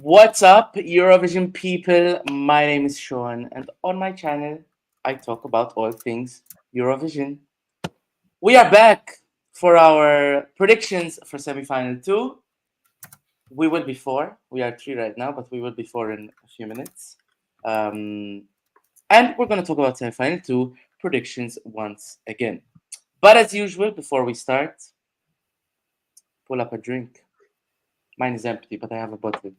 What's up, Eurovision people? My name is Sean, and on my channel, I talk about all things Eurovision. We are back for our predictions for semi-final 2. We will be 4. We are 3 right now, but we will be 4 in a few minutes. And we're going to talk about semi-final 2 predictions once again. But as usual, before we start, pull up a drink. Mine is empty, but I have a bottle.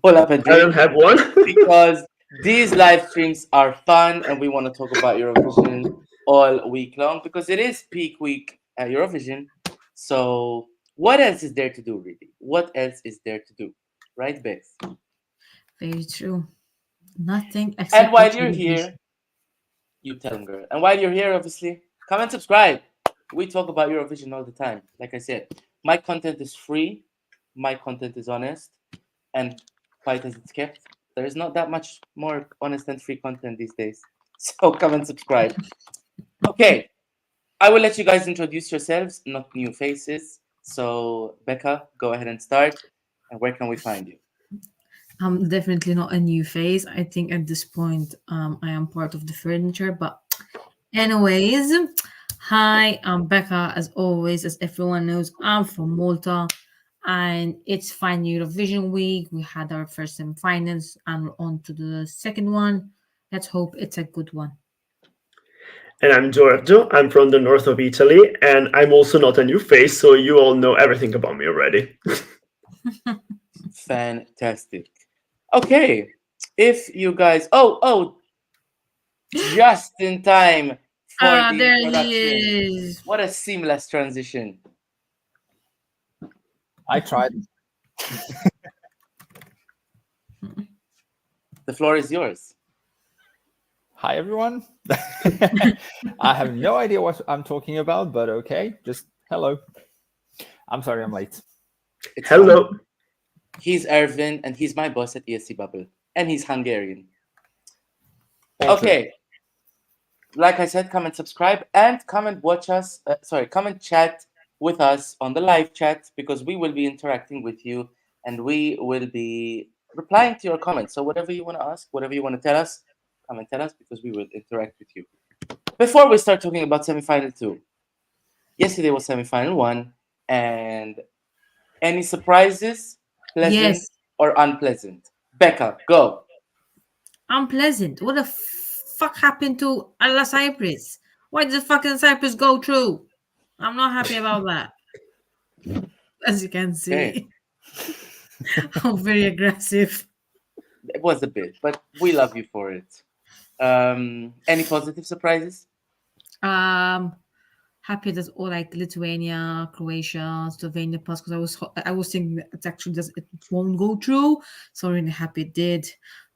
Pull up a drink. I don't have one. Because these live streams are fun and we want to talk about Eurovision all week long because it is peak week at Eurovision. So what else is there to do, really? What else is there to do? Right, Beth? Very true. Nothing except. And while you're here, you tell them, girl. And while you're here, obviously, come and subscribe. We talk about Eurovision all the time. Like I said, my content is free. My content is honest. And quite as it's kept, there is not that much more honest and free content these days. So come and subscribe. Okay. I will let you guys introduce yourselves, not new faces. So, Becca, go ahead and start. And where can we find you? I'm definitely not a new face. I think at this point, I am part of the furniture. But anyways, hi, I'm Becca. As always, as everyone knows, I'm from Malta. And it's Final Eurovision week. We had our first semi-finals and we're on to the second one. Let's hope it's a good one. And I'm Giorgio. I'm from the north of Italy, and I'm also not a new face, so you all know everything about me already. Fantastic. Okay. If you guys... Oh, just in time for the there introduction. he is. What a seamless transition. I tried. The floor is yours. Hi, everyone. I have no idea what I'm talking about, but okay. Just hello. I'm sorry I'm late. It's Hello. fine. He's Ervin, and he's my boss at ESCBubble. And he's Hungarian. Okay. Like I said, come and subscribe and come and watch us. Come and chat with us on the live chat because we will be interacting with you and we will be replying to your comments. So whatever you want to ask, whatever you want to tell us, come and tell us because we will interact with you. Before we start talking about semi-final 2, yesterday was semi-final 1, and any surprises, pleasant or unpleasant? Becca, go. Unpleasant. What the fuck happened to Allah Cyprus? Why did the fucking Cyprus go through? I'm not happy about that. As you can see, Okay. I'm very aggressive. It was a bit, but we love you for it. Any positive surprises? Happy that all like Lithuania, Croatia, Slovenia passed because I was thinking that it actually it won't go through. So really happy it did.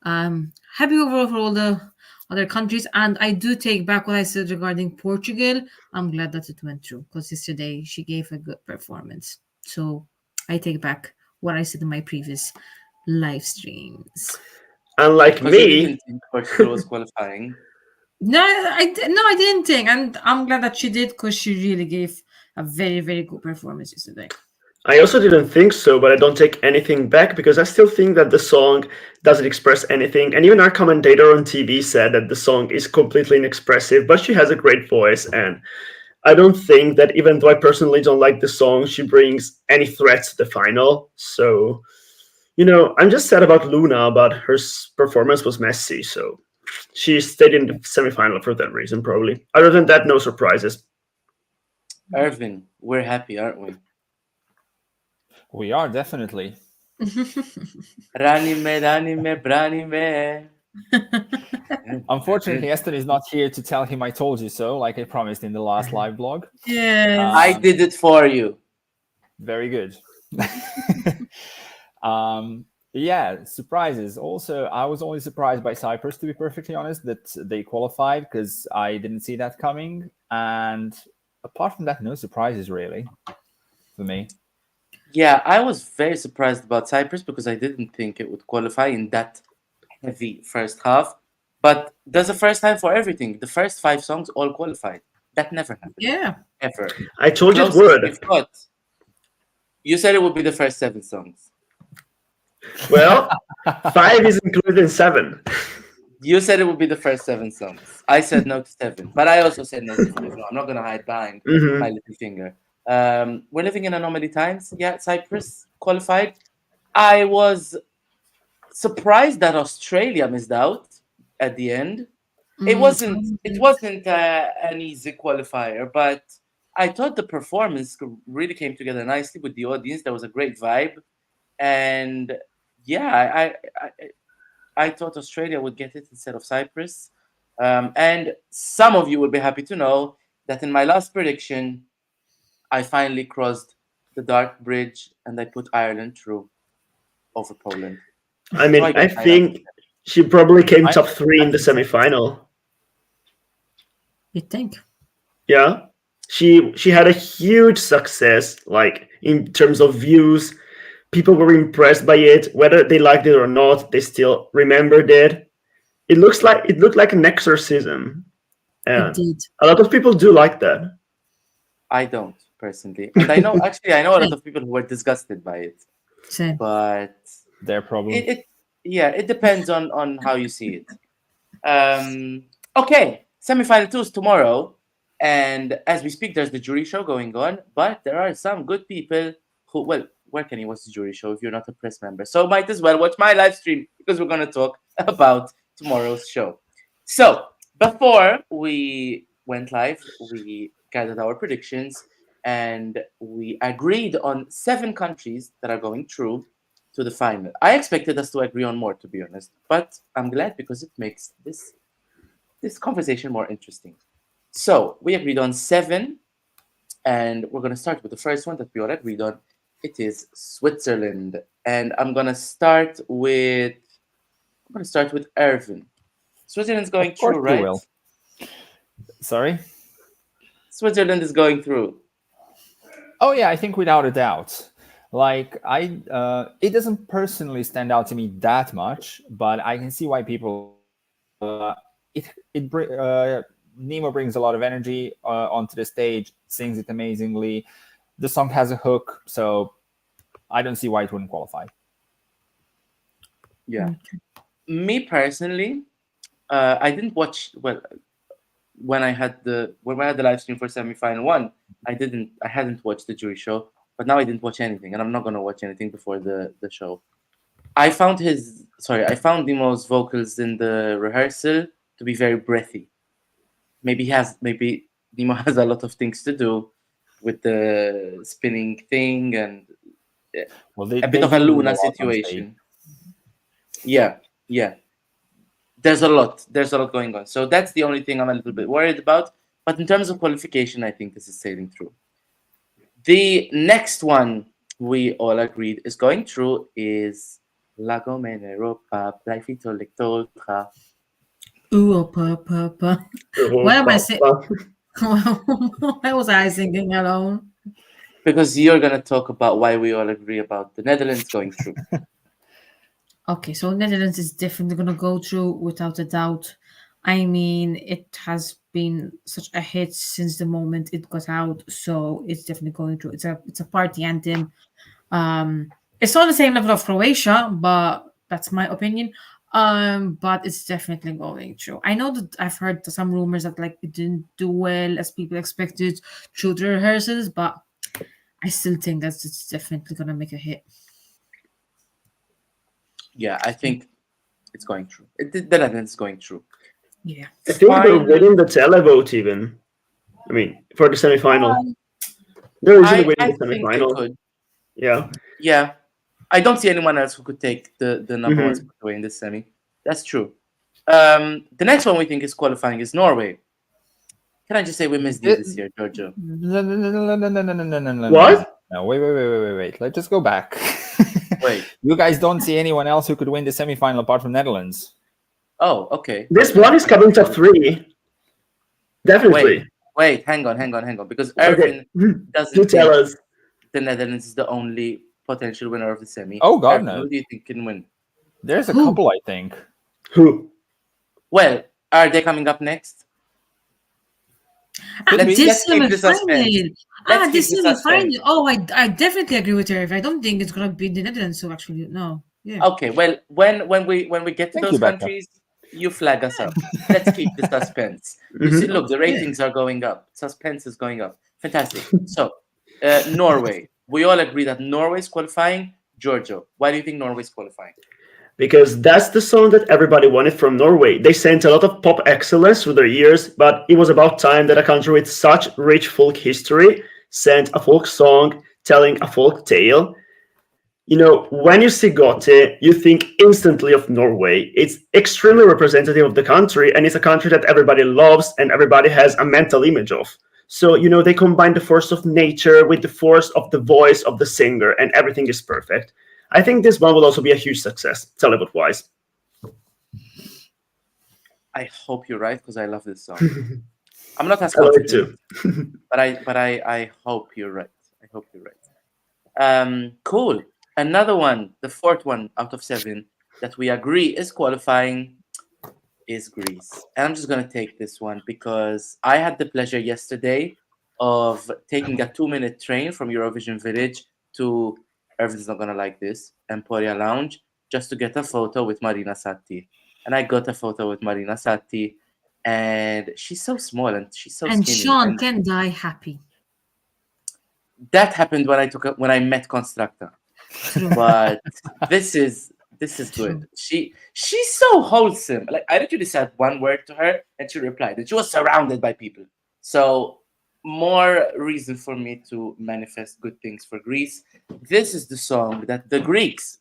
Happy overall for all the other countries, and I do take back what I said regarding Portugal. I'm glad that it went through because yesterday she gave a good performance. So I take back what I said in my previous live streams. Unlike Because you me, didn't think Portugal was qualifying. No, I didn't think, and I'm glad that she did because she really gave a very, very good performance yesterday. I also didn't think so, but I don't take anything back because I still think that the song doesn't express anything. And even our commentator on TV said that the song is completely inexpressive, but she has a great voice. And I don't think that even though I personally don't like the song, she brings any threat to the final. So, I'm just sad about Luna, but her performance was messy. So she stayed in the semifinal for that reason, probably. Other than that, no surprises. Ervin, we're happy, aren't we? We are definitely. Ranime, branime. Unfortunately, Eston is not here to tell him I told you so, like I promised in the last live blog. Yeah, I did it for you. Very good. Yeah, surprises. Also, I was only surprised by Cyprus, to be perfectly honest, that they qualified because I didn't see that coming. And apart from that, no surprises really for me. Yeah, I was very surprised about Cyprus because I didn't think it would qualify in that heavy first half. But there's a first time for everything. The first 5 songs all qualified. That never happened. yeah. Ever. I told you it Closest would. we've got. You said it would be the first 7 songs. Well, 5 is included in 7. You said it would be the first 7 songs. I said no to 7, but I also said no to 5. No, I'm not gonna hide behind my little finger. We're living in anomaly times. Yeah, Cyprus qualified. I was surprised that Australia missed out at the end. It wasn't an easy qualifier, but I thought the performance really came together nicely with the audience. There was a great vibe, and yeah, I thought Australia would get it instead of Cyprus. And some of you will be happy to know that in my last prediction, I finally crossed the dark bridge and I put Ireland through over Poland. I mean, I think she probably came top 3 in the semi-final. You think? Yeah. She had a huge success, like in terms of views. People were impressed by it, whether they liked it or not. They still remembered it. It looked like an exorcism. It did. A lot of people do like that. I don't personally, and I know a lot of people who were disgusted by it. Same. But their problem. It depends on how you see it. Okay, semi-final 2 is tomorrow, and as we speak, there's the jury show going on. But there are some good people who, well, where can you watch the jury show if you're not a press member? So might as well watch my live stream because we're going to talk about tomorrow's show. So before we went live, we gathered our predictions and we agreed on 7 countries that are going through to the final. I expected us to agree on more, to be honest, but I'm glad because it makes this conversation more interesting. So we agreed on 7, and we're going to start with the first one that we all agreed on. It is Switzerland, and I'm gonna start with Ervin. Switzerland's going through, right? Will. Sorry? Switzerland is going through. Oh yeah, I think without a doubt. Like it doesn't personally stand out to me that much, but I can see why people. Nemo brings a lot of energy onto the stage, sings it amazingly. The song has a hook, so I don't see why it wouldn't qualify. Yeah. Me personally, I didn't watch when I had the live stream for semi-final 1. I hadn't watched the jury show, but now I didn't watch anything, and I'm not gonna watch anything before the show. I found Nemo's vocals in the rehearsal to be very breathy. Maybe Nemo has a lot of things to do with the spinning thing and a bit of a Luna situation. Yeah. There's a lot going on. So that's the only thing I'm a little bit worried about. But in terms of qualification, I think this is sailing through. The next one we all agreed is going through is Lago Meneropa, Plaifito Lectotra. What am I saying? Why was I singing alone? Because you're going to talk about why we all agree about the Netherlands going through. Okay, so Netherlands is definitely going to go through without a doubt. I mean, it has been such a hit since the moment it got out, so it's definitely going through. It's a party anthem. It's not the same level of Croatia, but that's my opinion. But it's definitely going through. I know that I've heard some rumors that like it didn't do well as people expected through the rehearsals, but I still think that it's definitely gonna make a hit. Yeah, I think it's going through. The Netherlands is going through. Yeah, I think they're winning the televote even. I mean, for the semi-final. They're usually winning the semi-final. Yeah. I don't see anyone else who could take the number 1 spot away in this semi. That's true. The next one we think is qualifying is Norway. Can I just say we missed you this year, Giorgio? No. What? No, wait. Let's just go back. Wait. You guys don't see anyone else who could win the semi-final apart from Netherlands? Oh, okay. This one is coming top 3. Definitely. Wait, hang on. Because Ervin doesn't tell us. The Netherlands is the only potential winner of the semi. Oh, God, Ervin, no. Who do you think can win? There's a couple, I think. Who? Well, are they coming up next? This semi-final. Oh, I definitely agree with her. I don't think it's gonna be the Netherlands. So actually, no. Yeah. Okay, well, when we get to Thank those you, Becca. countries, you flag us up. Let's keep the suspense. You see, look, the ratings are going up. Suspense is going up. Fantastic. So, Norway. We all agree that Norway is qualifying. Giorgio, why do you think Norway is qualifying? Because that's the song that everybody wanted from Norway. They sent a lot of pop excellence through their years, but it was about time that a country with such rich folk history sent a folk song telling a folk tale. You know, when you see Gote, you think instantly of Norway. It's extremely representative of the country, and it's a country that everybody loves and everybody has a mental image of. So, you know, they combine the force of nature with the force of the voice of the singer, and everything is perfect. I think this one will also be a huge success, Televote-wise. I hope you're right because I love this song. I'm not as I love it confident, too. but I hope you're right. I hope you're right. Cool. Another one, the fourth one out of 7 that we agree is qualifying is Greece. And I'm just gonna take this one because I had the pleasure yesterday of taking a 2-minute train from Eurovision Village to Ervin's not gonna like this, Emporia Lounge, just to get a photo with Marina Satti. And I got a photo with Marina Satti, and she's so small and she's so And skinny. Sean And can die happy. that happened when I met Constructa. True. But this is good. She's so wholesome. Like I literally said one word to her and she replied, and she was surrounded by people. So more reason for me to manifest good things for Greece. This is the song that the Greeks,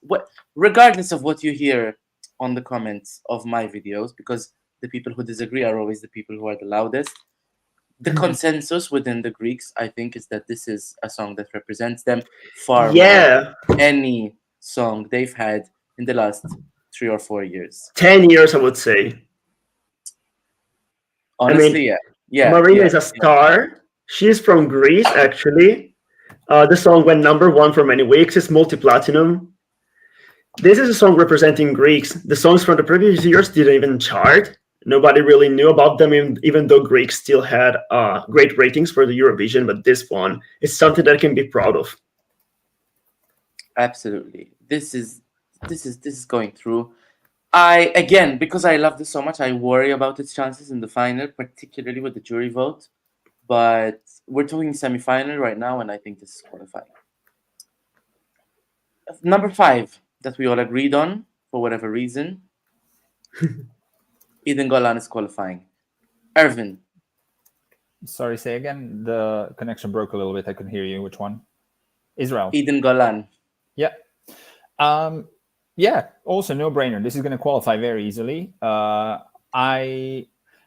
regardless of what you hear on the comments of my videos, because the people who disagree are always the people who are the loudest. The consensus within the Greeks, I think, is that this is a song that represents them far more Yeah, than any song they've had in the last 3 or 4 years. 10 years, I would say. Honestly, yeah. Marina is a star. She's from Greece, actually. The song went #1 for many weeks. It's multi-platinum. This is a song representing Greeks. The songs from the previous years didn't even chart. Nobody really knew about them, even though Greeks still had great ratings for the Eurovision. But this one is something that I can be proud of. Absolutely. This is going through. Again, because I love this so much, I worry about its chances in the final, particularly with the jury vote. But we're talking semi-final right now, and I think this is qualifying. Number 5 that we all agreed on for whatever reason. Eden Golan is qualifying. Ervin. Sorry, say again. The connection broke a little bit. I couldn't hear you. Which one? Israel. Eden Golan. Yeah. Yeah. Also, no brainer. This is going to qualify very easily. I'm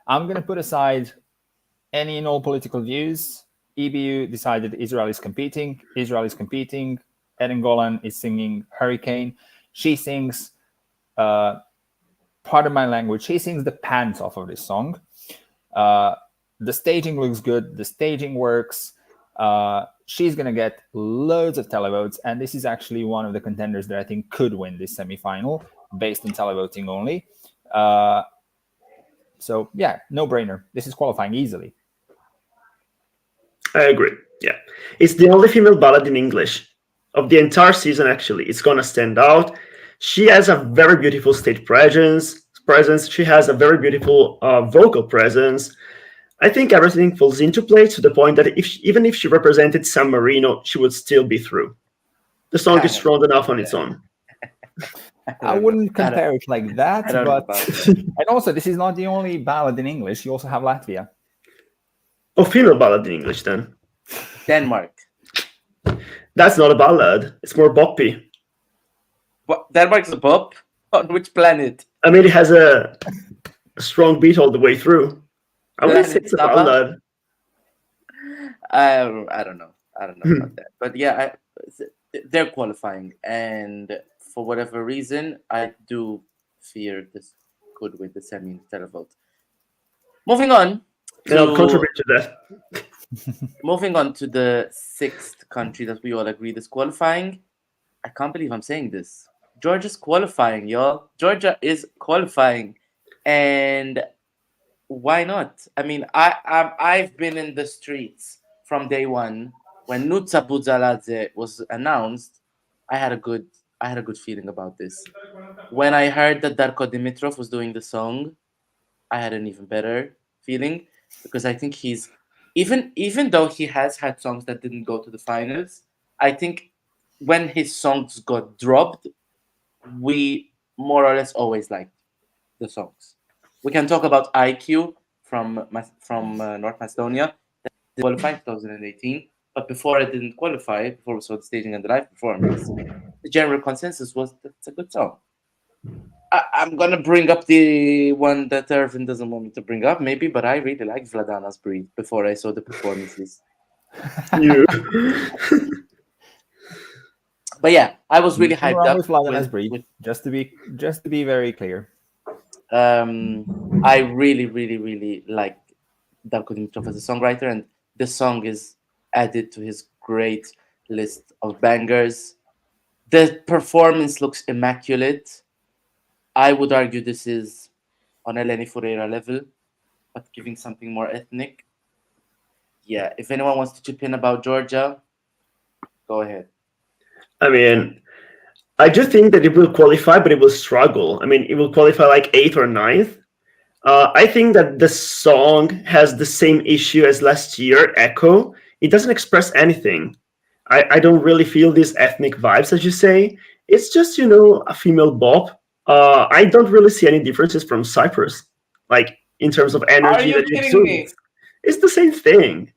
going to put aside any and all political views. EBU decided Israel is competing. Israel is competing. Eden Golan is singing Hurricane. She sings, pardon my language, she sings the pants off of this song. The staging looks good. The staging works. She's going to get loads of televotes. And this is actually one of the contenders that I think could win this semifinal based on televoting only. So, yeah, no brainer. This is qualifying easily. I agree. Yeah. It's the only female ballad in English of the entire season, actually. It's going to stand out. She has a very beautiful stage presence. She has a very beautiful vocal presence. I think everything falls into place to the point that even if she represented San Marino, she would still be through. The song is strong enough on its own. I wouldn't compare it like that, but and also this is not the only ballad in English. You also have Latvia. Oh, female ballad in English then. Denmark. That's not a ballad. It's more boppy. What? Denmark's a pop? On which planet? I mean, it has a strong beat all the way through. I wouldn't say it's a ballad. I don't know. About that. But yeah, they're qualifying. And for whatever reason, I do fear this could win the semi-televote. Moving on. And I'll contribute to that. Moving on to the 6th country that we all agreed is qualifying. I can't believe I'm saying this. Georgia's qualifying, y'all. Georgia is qualifying. And why not? I mean, I've been in the streets from day one. When Nutsa Budzaladze was announced, I had a good I had a good feeling about this. When I heard that Darko Dimitrov was doing the song, I had an even better feeling because I think he's even though he has had songs that didn't go to the finals, I think when his songs got dropped, we more or less always liked the songs. We can talk about IQ from North Macedonia that did qualify in 2018, but before it didn't qualify, before we saw the staging and the live performance, the general consensus was that it's a good song. I'm gonna bring up the one that Ervin doesn't want me to bring up, maybe, but I really like Vladana's Breed before I saw the performances. You. But yeah, I was really Nothing hyped wrong up with Vladana's Breed. Just to be very clear. I really, really, really like Darko Dimitrov as a songwriter, and the song is added to his great list of bangers. The performance looks immaculate. I would argue this is on Eleni Foureira level, but giving something more ethnic. Yeah, if anyone wants to chip in about Georgia, go ahead. I mean, I do think that it will qualify, but it will struggle. I mean, it will qualify like 8th or 9th. I think that the song has the same issue as last year, Echo. It doesn't express anything. I don't really feel these ethnic vibes, as you say. It's just, a female bop. I don't really see any differences from Cyprus, like in terms of energy. Are you that it kidding me? exudes. It's the same thing.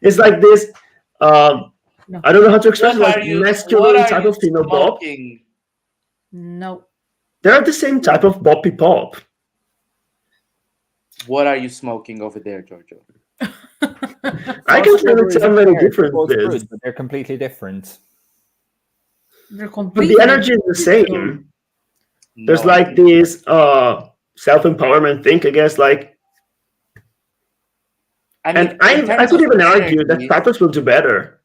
It's like this. No. I don't know how to express What it. Like masculine type of female bop. smoking? No. They're the same type of boppy pop. What are you smoking over there, Giorgio? I can't really tell many differences. But they're completely different. They're But completely the energy is the same. There's like this self-empowerment thing, I guess. Like, I could even argue that Cyprus will do better.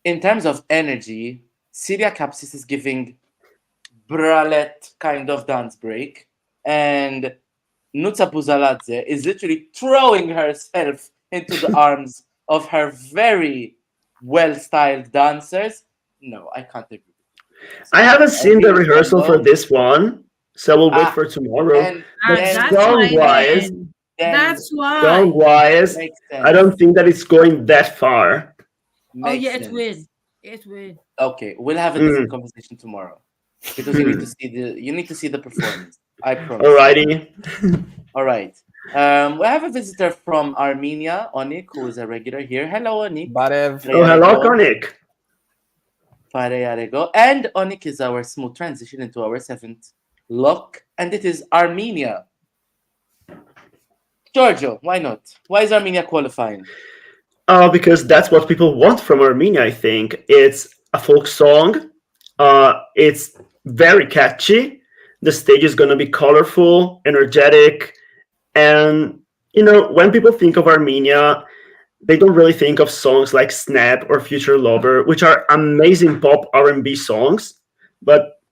In terms of energy, Syria Kapsis is giving bralette kind of dance break, and Nutsa Buzaladze is literally throwing herself into the arms of her very well-styled dancers. No, I can't agree. I haven't seen the rehearsal for this one, so we'll wait for tomorrow. That's why. Song-wise, I don't think that it's going that far. It will. It will. Okay, we'll have a different conversation tomorrow because you need to see the performance. I promise. Alrighty. All right. We have a visitor from Armenia, Onik, who is a regular here. Hello, Onik. Hello, Onik. And Onik is our smooth transition into our 7th lock, and it is Armenia. Giorgio, why not? Why is Armenia qualifying? Because that's what people want from Armenia, I think. It's a folk song. It's very catchy. The stage is going to be colorful, energetic. And, when people think of Armenia, they don't really think of songs like Snap or Future Lover, which are amazing pop R&B songs. But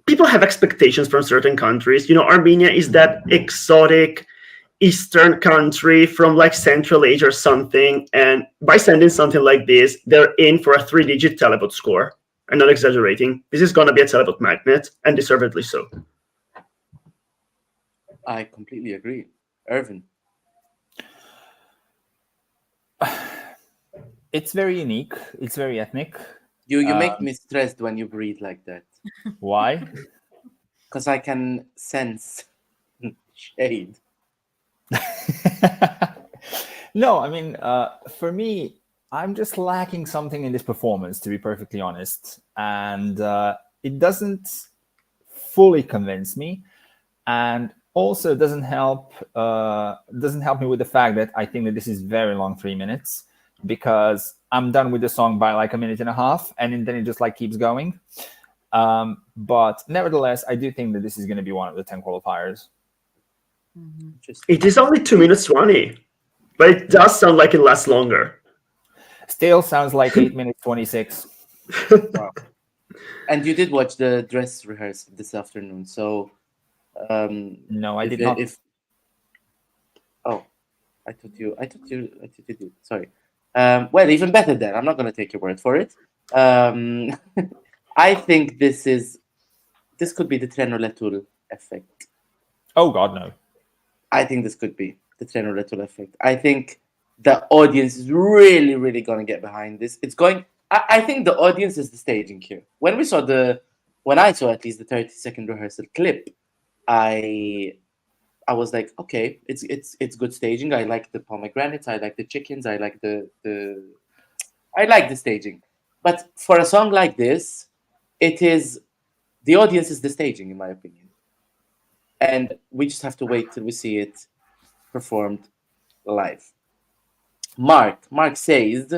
people have expectations from certain countries. Armenia is that exotic Eastern country from like Central Asia or something. And by sending something like this, they're in for a 3-digit televote score. I'm not exaggerating. This is going to be a televote magnet, and deservedly so. I completely agree. Ervin. It's very unique. It's very ethnic. You make me stressed when you breathe like that. Why? Because I can sense shade. No, I mean, for me, I'm just lacking something in this performance, to be perfectly honest. And it doesn't fully convince me. And also doesn't help me with the fact that I think that this is very long, 3 minutes, because I'm done with the song by like a minute and a half, and then it just like keeps going. But nevertheless, I do think that this is going to be one of the 10 qualifiers. It is only 2 minutes 20, but it does sound like it lasts longer. Still sounds like 8 minutes 26. Wow. And you did watch the dress rehearsal this afternoon, so no, I did not. I thought you did. Sorry. Well, even better then. I'm not going to take your word for it. I think this could be the Trenolatul effect. Oh God, no. I think this could be the Trenolatul effect. I think the audience is really, really going to get behind this. It's going. I think the audience is the staging here. When I saw at least the 30-second rehearsal clip, I was like, okay, it's good staging. I like the pomegranates. I like the chickens. I like I like the staging. But for a song like this, the audience is the staging, in my opinion. And we just have to wait till we see it performed live. Mark says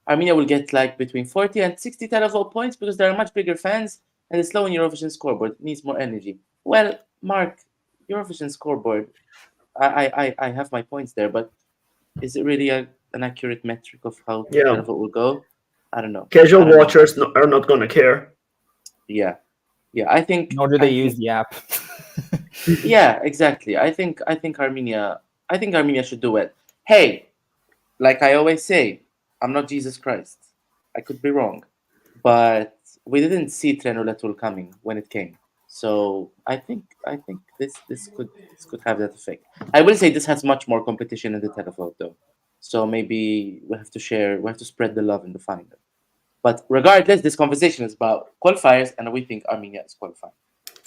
Armenia will get like between 40 and 60 televote points because there are much bigger fans and the slow in Eurovision scoreboard needs more energy. Well, Mark, Eurovision scoreboard, I have my points there, but is it really an accurate metric of how televote will go? I don't know. Casual watchers are not going to care. Yeah, I think. Nor do they use the app. Yeah, exactly. I think Armenia should do it. Hey, like I always say, I'm not Jesus Christ. I could be wrong, but we didn't see Trenolatul coming when it came. So I think this could have that effect. I will say this has much more competition in the televote though. So maybe we have to spread the love in the final. But regardless, this conversation is about qualifiers, and we think Armenia is qualifying.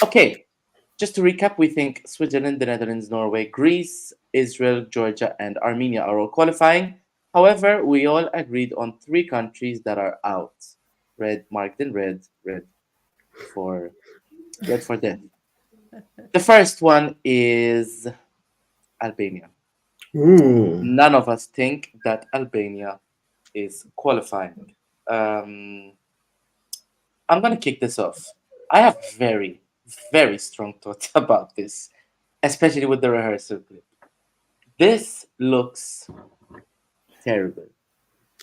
Okay, just to recap, we think Switzerland, the Netherlands, Norway, Greece, Israel, Georgia, and Armenia are all qualifying. However, we all agreed on 3 countries that are out. Red, marked in red for death. The first one is Albania. Ooh. None of us think that Albania is qualifying. I'm going to kick this off. I have very, very strong thoughts about this, especially with the rehearsal clip. This looks terrible.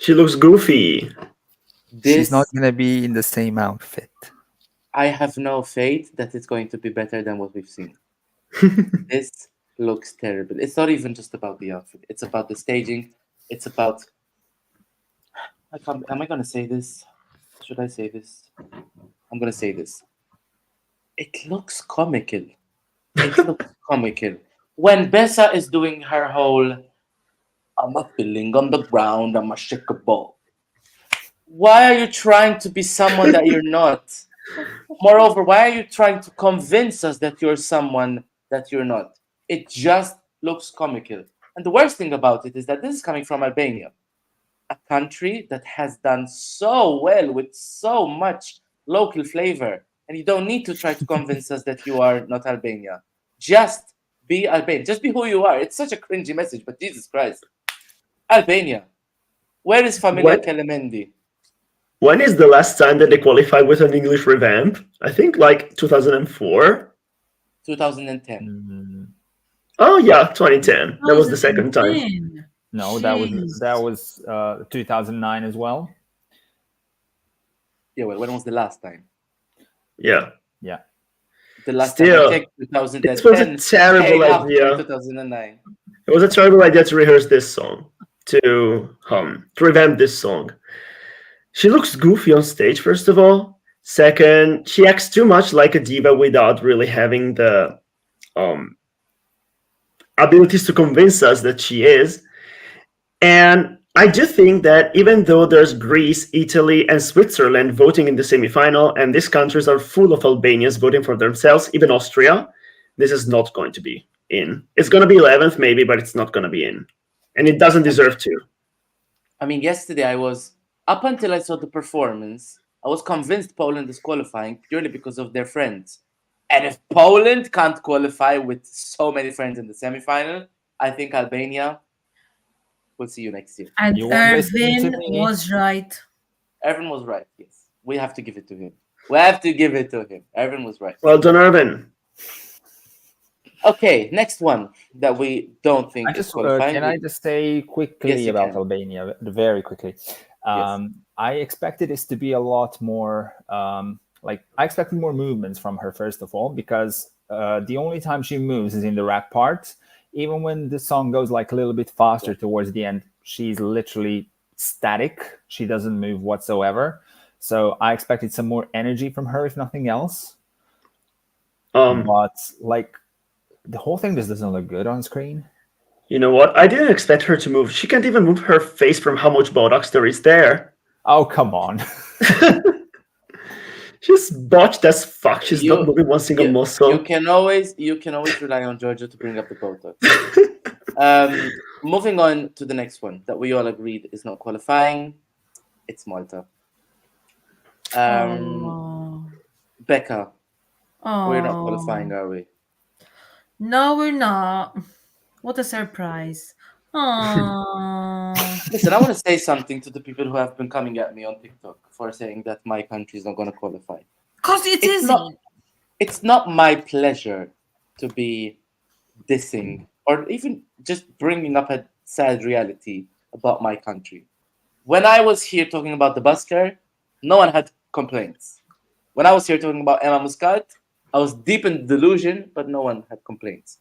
She looks goofy. She's not going to be in the same outfit. I have no faith that it's going to be better than what we've seen. This looks terrible. It's not even just about the outfit. It's about the staging. It's about... Am I going to say this? Should I say this? I'm going to say this. It looks comical. When Becca is doing her whole, I'm a feeling on the ground, I'm a shake a ball. Why are you trying to be someone that you're not? Moreover, why are you trying to convince us that you're someone that you're not? It just looks comical. And the worst thing about it is that this is coming from Albania, a country that has done so well with so much local flavor. And you don't need to try to convince us that you are not Albania. Just be Albania. Just be who you are. It's such a cringy message, but Jesus Christ. Albania. Where is Familia Kelemendi? When is the last time that they qualified with an English revamp? I think like 2004? 2010. Oh yeah, 2010. That was the second time. No, that was 2009 as well. Yeah, well, when was the last time? Yeah. The last time I checked, 2010. This was a terrible idea. 2009. It was a terrible idea to rehearse this song, to revamp this song. She looks goofy on stage, first of all. Second, she acts too much like a diva without really having the abilities to convince us that she is. And I do think that even though there's Greece, Italy, and Switzerland voting in the semifinal, and these countries are full of Albanians voting for themselves, even Austria, this is not going to be in. It's going to be 11th maybe, but it's not going to be in. And it doesn't deserve to. I mean, yesterday up until I saw the performance, I was convinced Poland is qualifying purely because of their friends. And if Poland can't qualify with so many friends in the semifinal, I think Albania... We'll see you next year. And Ervin was right. Ervin was right, yes. We have to give it to him. Ervin was right. Well done, Ervin. Okay, next one that we don't think is qualifying. Can I just say quickly about Albania, very quickly? Yes. I expected this to be a lot more, I expected more movements from her, first of all, because the only time she moves is in the rap part. Even when the song goes like a little bit faster towards the end, she's literally static. She doesn't move whatsoever. So I expected some more energy from her, if nothing else. Um, But like the whole thing just doesn't look good on screen. you know what? I didn't expect her to move. She can't even move her face from how much Botox there is there. Oh, come on. She's botched as fuck. She's not moving one single muscle. You can always rely on Georgia to bring up the Botox. Moving on to the next one that we all agreed is not qualifying. It's Malta. Becca, we're not qualifying, are we? No, we're not. What a surprise. Aww. Listen, I want to say something to the people who have been coming at me on TikTok for saying that my country is not going to qualify. Because it isn't. It's not my pleasure to be dissing or even just bringing up a sad reality about my country. When I was here talking about the busker, no one had complaints. When I was here talking about Emma Muscat, I was deep in delusion, but no one had complaints.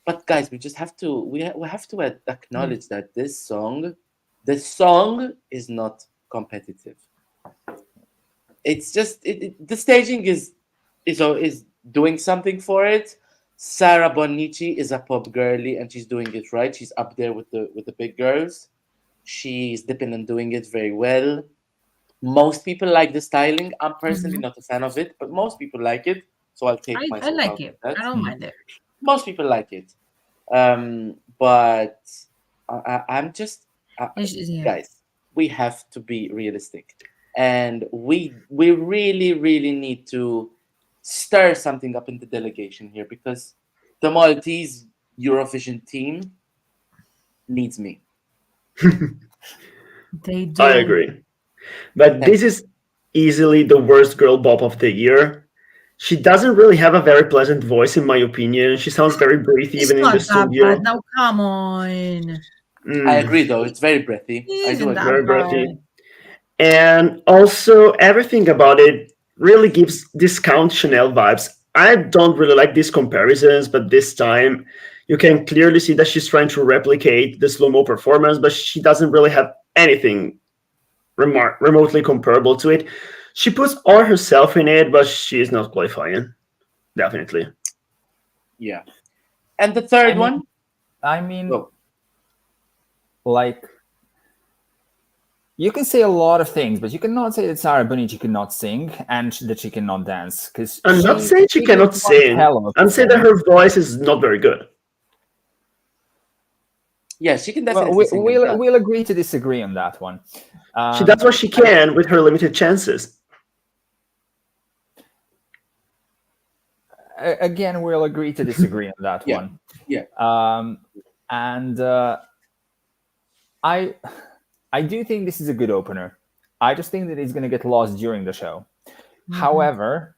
But guys, we just have to we have to acknowledge that the song is not competitive. It's just the staging is doing something for it. Sara Bonnici is a pop girly and she's doing it right. She's up there with the big girls. She's dipping and doing it very well. Most people like the styling. I'm personally not a fan of it, but most people like it. So I'll take myself I like out it. of that. I don't mind it. Most people like it. But I'm just guys, we have to be realistic. And we really, really need to stir something up in the delegation here because the Maltese Eurovision team needs me. They do. I agree. But this is easily the worst girl bop of the year. She doesn't really have a very pleasant voice, in my opinion. She sounds very breathy even in the studio. Bad. Now, come on. I agree, though. It's very breathy. I do agree. Very breathy. And also, everything about it really gives discount Chanel vibes. I don't really like these comparisons, but this time you can clearly see that she's trying to replicate the slow-mo performance, but she doesn't really have anything remotely comparable to it. She puts all herself in it, but she is not qualifying. Definitely. Yeah. And the third one? Like, you can say a lot of things, but you cannot say that Sara Bonnici cannot sing and that she cannot dance. Because I'm not saying she cannot sing. I'm saying that her voice is not very good. Yeah, she can definitely sing. We'll agree to disagree on that one. She does what she can with her limited chances. Again, we'll agree to disagree on that one. Yeah. And I do think this is a good opener. I just think that it's going to get lost during the show. However,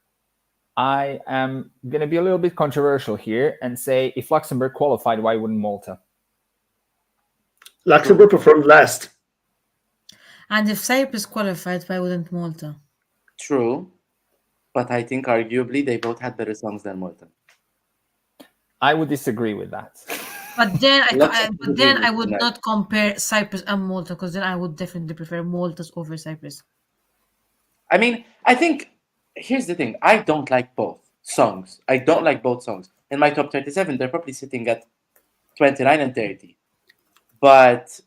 I am going to be a little bit controversial here and say if Luxembourg qualified, why wouldn't Malta? Luxembourg performed last. And if Cyprus qualified, why wouldn't Malta? True. But I think arguably they both had better songs than Malta. I would disagree with that. But then I would not compare Cyprus and Malta because then I would definitely prefer Malta's over Cyprus. I mean, I think here's the thing. I don't like both songs. I don't like both songs. In my top 37, they're probably sitting at 29 and 30. But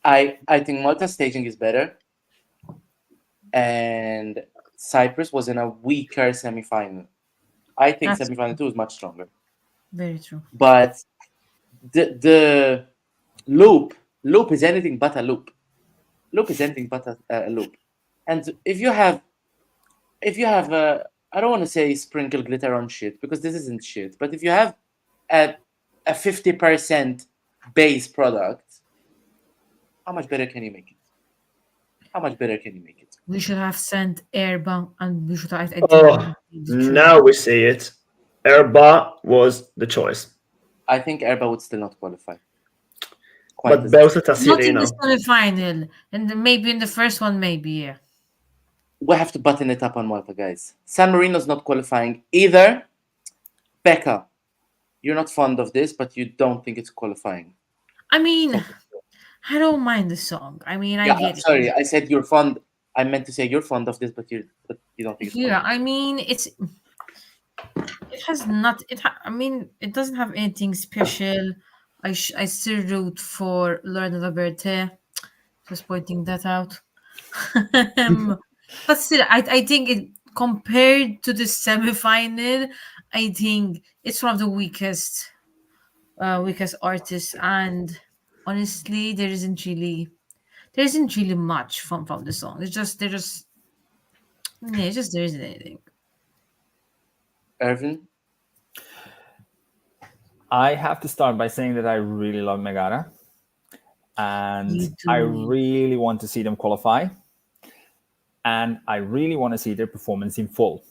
I think Malta's staging is better. And Cyprus was in a weaker semi-final. I think semi-final 2 is much stronger. Very true. But the loop is anything but a loop. Loop is anything but a loop. And if you have I don't want to say sprinkle glitter on shit because this isn't shit. But if you have a 50% base product, how much better can you make it? How much better can you make it? We should have sent Ervin and we should have. Now we see it. Erba was the choice. I think Erba would still not qualify. But Belsa not in the semi-final, and maybe in the first one, maybe, yeah. We have to button it up on Malta, guys. San Marino's not qualifying either. Becca, you're not fond of this, but you don't think it's qualifying. I mean, I don't mind the song. I mean, I get it. Sorry, I said you're fond I meant to say you're fond of this, but you don't think it's Yeah, I mean, it has not. I mean, it doesn't have anything special. I still root for Lorena Verte. Just pointing that out. But still, I think it compared to the semi-final, I think it's one of the weakest artists, and honestly, there isn't really much from the song. It's just there isn't anything. Ervin? I have to start by saying that I really love Megara, and Me I too. really want to see them qualify, and I really want to see their performance in full.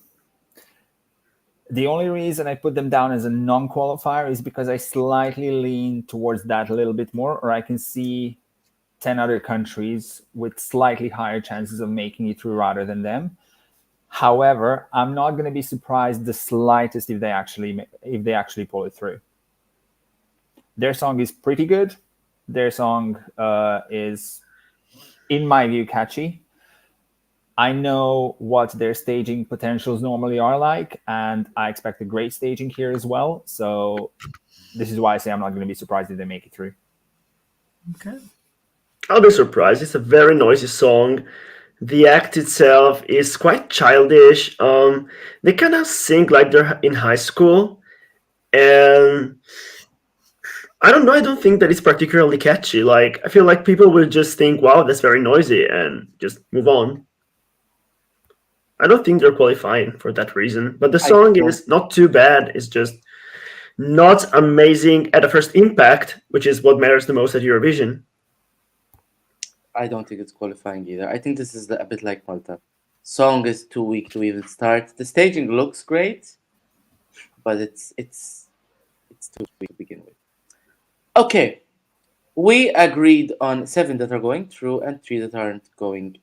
The only reason I put them down as a non-qualifier is because I slightly lean towards that a little bit more, or I can see 10 other countries with slightly higher chances of making it through rather than them. However, I'm not going to be surprised the slightest if they actually pull it through. Their song is pretty good. Their song is, in my view, catchy. I know what their staging potentials normally are like, and I expect a great staging here as well. So this is why I say I'm not going to be surprised if they make it through. Okay. I'll be surprised. It's a very noisy song. The act itself is quite childish. They kind of sing like they're in high school, and I don't know. I don't think that it's particularly catchy. Like, I feel like people will just think, "Wow, that's very noisy," and just move on. I don't think they're qualifying for that reason. But the song is not too bad. It's just not amazing at a first impact, which is what matters the most at Eurovision. I don't think it's qualifying either. I think this is a bit like Malta. Song is too weak to even start. The staging looks great, but it's too weak to begin with. Okay, we agreed on 7 that are going through and 3 that aren't going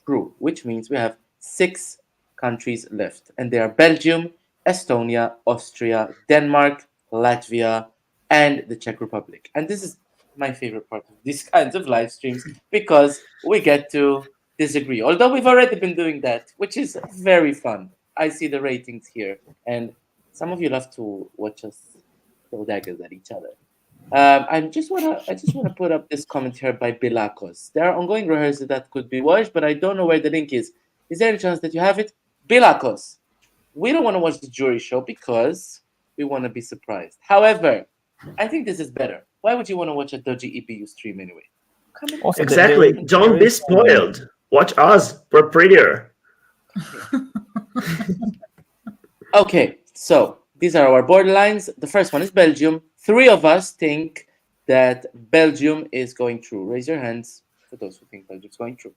through, which means we have 6 countries left, and they are Belgium, Estonia, Austria, Denmark, Latvia, and the Czech Republic. And this is my favorite part of these kinds of live streams because we get to disagree. Although we've already been doing that, which is very fun. I see the ratings here, and some of you love to watch us throw daggers at each other. I just wanna put up this comment here by Bilakos. There are ongoing rehearsals that could be watched, but I don't know where the link is. Is there any chance that you have it? Bilakos, we don't want to watch the jury show because we want to be surprised. However, I think this is better. Why would you want to watch a dodgy EBU stream anyway? Also, Exactly. Don't be spoiled. Watch us. We're prettier. Okay, so these are our borderlines. The first one is Belgium. 3 of us think that Belgium is going through. Raise your hands for those who think Belgium's going through.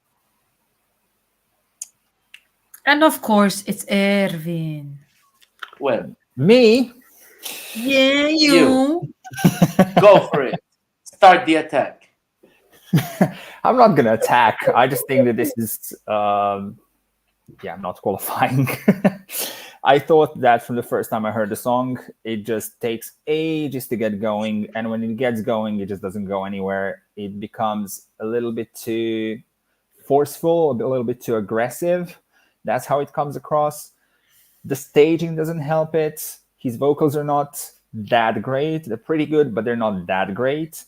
And of course, it's Ervin. Well, me? Yeah, you. Go for it. Start the attack. I'm not going to attack. I just think that this is, not qualifying. I thought that from the first time I heard the song, it just takes ages to get going. And when it gets going, it just doesn't go anywhere. It becomes a little bit too forceful, a little bit too aggressive. That's how it comes across. The staging doesn't help it. His vocals are not that great. They're pretty good, but they're not that great.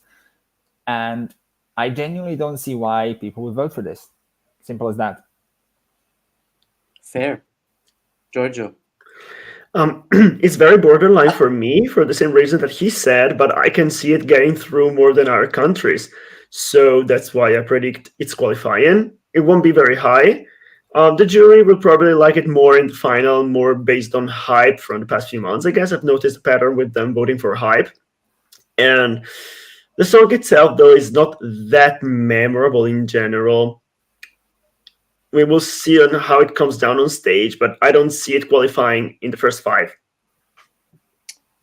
And I genuinely don't see why people would vote for this. Simple as that. Fair. Giorgio. It's very borderline for me for the same reason that he said, but I can see it getting through more than other countries. So that's why I predict it's qualifying. It won't be very high. The jury will probably like it more in the final, more based on hype from the past few months. I guess I've noticed a pattern with them voting for hype. And the song itself, though, is not that memorable in general. We will see on how it comes down on stage, but I don't see it qualifying in the first 5.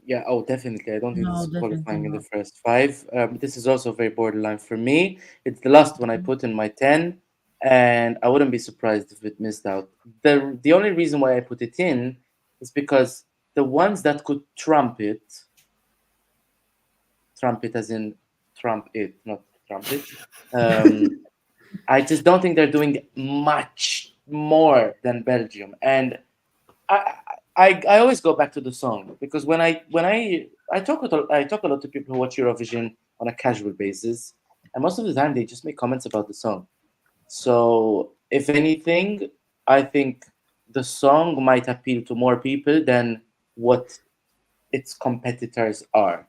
Yeah, definitely. I don't think this is qualifying in the not. first 5. This is also very borderline for me. It's the last one I put in my 10, and I wouldn't be surprised if it missed out. The only reason why I put it in is because the ones that could trump it as in trump it, not trumpet, I just don't think they're doing much more than Belgium. And I always go back to the song, because when I talk a lot to people who watch Eurovision on a casual basis, and most of the time they just make comments about the song. So if anything, I think the song might appeal to more people than what its competitors are.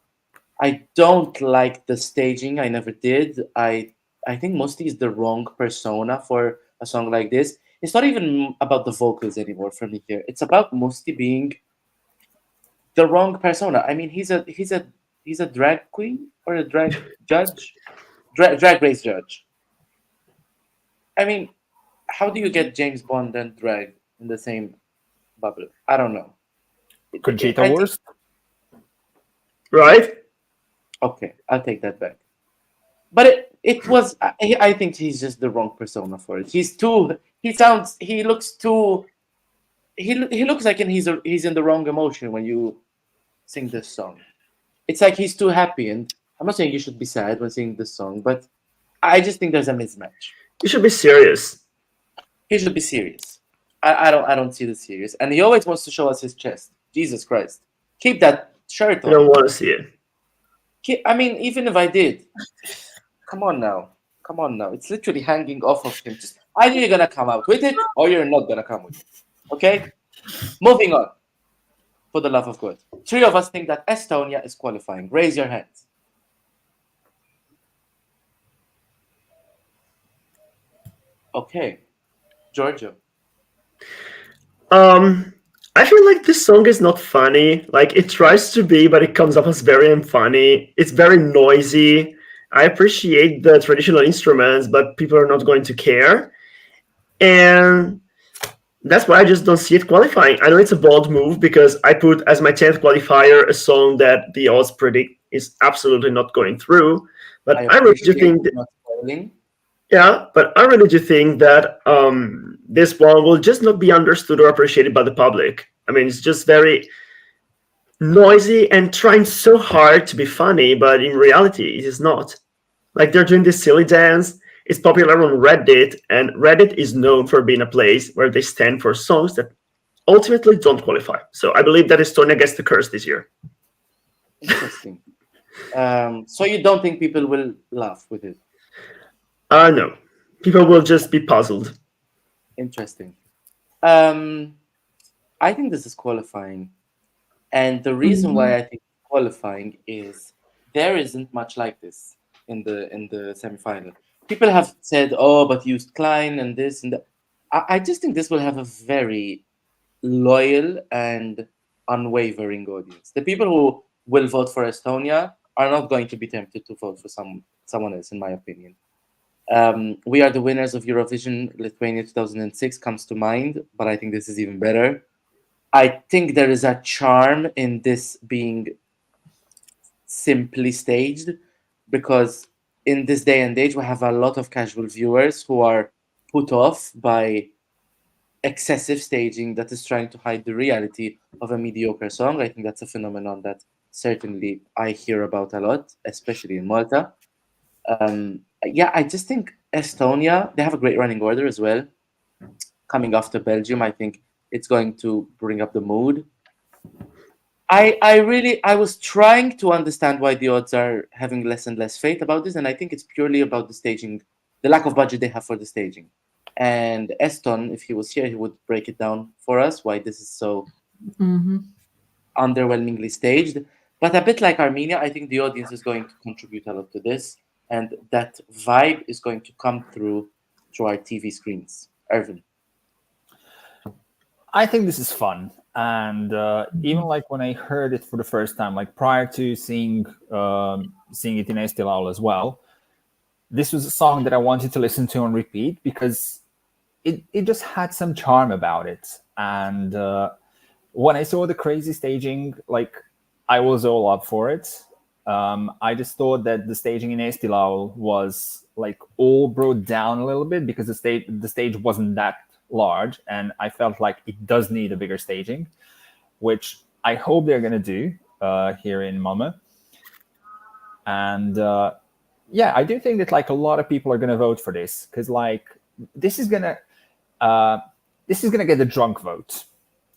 I don't like the staging. I never did. I think mostly is the wrong persona for a song like this. It's not even about the vocals anymore for me here. It's about mostly being the wrong persona. I mean, he's a drag queen or a drag judge, drag race judge. I mean, how do you get James Bond and drag in the same bubble? I don't know. Conchita I think- Wurst. Right? Okay, I'll take that back. But it was. I think he's just the wrong persona for it. He's too. He sounds. He looks too. He looks like he's in the wrong emotion when you sing this song. It's like he's too happy, and I'm not saying you should be sad when singing this song, but I just think there's a mismatch. You should be serious. He should be serious. I don't see the serious, and he always wants to show us his chest. Jesus Christ, keep that shirt I on. don't want to see it. I mean, even if I did, come on now. It's literally hanging off of him. Just either you're gonna come out with it or you're not gonna come with it. Okay? Moving on. For the love of God. 3 of us think that Estonia is qualifying. Raise your hands. Okay. Giorgio. I feel like this song is not funny. Like, it tries to be, but it comes off as very unfunny. It's very noisy. I appreciate the traditional instruments, but people are not going to care. And that's why I just don't see it qualifying. I know it's a bold move because I put as my 10th qualifier a song that the odds predict is absolutely not going through. But I really do think that, not spoiling. yeah, but I really do think that this one will just not be understood or appreciated by the public. I mean, it's just very noisy and trying so hard to be funny, but in reality, it is not. Like, they're doing this silly dance. It's popular on Reddit, and Reddit is known for being a place where they stand for songs that ultimately don't qualify. So I believe that Estonia gets the curse this year. Interesting. So you don't think people will laugh with it? No. People will just be puzzled. Interesting. I think this is qualifying. And the reason why I think it's qualifying is there isn't much like this in the semi-final. People have said, "Oh, but used Klein and this and that." I just think this will have a very loyal and unwavering audience. The people who will vote for Estonia are not going to be tempted to vote for someone else, in my opinion. We are the winners of Eurovision Lithuania 2006 comes to mind, but I think this is even better. I think there is a charm in this being simply staged, because in this day and age, we have a lot of casual viewers who are put off by excessive staging that is trying to hide the reality of a mediocre song. I think that's a phenomenon that certainly I hear about a lot, especially in Malta. Yeah, I just think Estonia, they have a great running order as well. Coming after Belgium, I think it's going to bring up the mood. I was trying to understand why the odds are having less and less faith about this, and I think it's purely about the staging, the lack of budget they have for the staging. And Eston, if he was here, he would break it down for us why this is so underwhelmingly staged. But a bit like Armenia, I think the audience is going to contribute a lot to this, and that vibe is going to come through our TV screens. Ervin. I think this is fun, and even like when I heard it for the first time, like prior to seeing it in ESCBubble as well, this was a song that I wanted to listen to on repeat because it just had some charm about it. And when I saw the crazy staging, like I was all up for it. I just thought that the staging in ESCBubble was like all brought down a little bit because the stage wasn't that large, and I felt like it does need a bigger staging, which I hope they're going to do here in Malmö. And Yeah, I do think that like a lot of people are going to vote for this because like this is gonna get the drunk vote,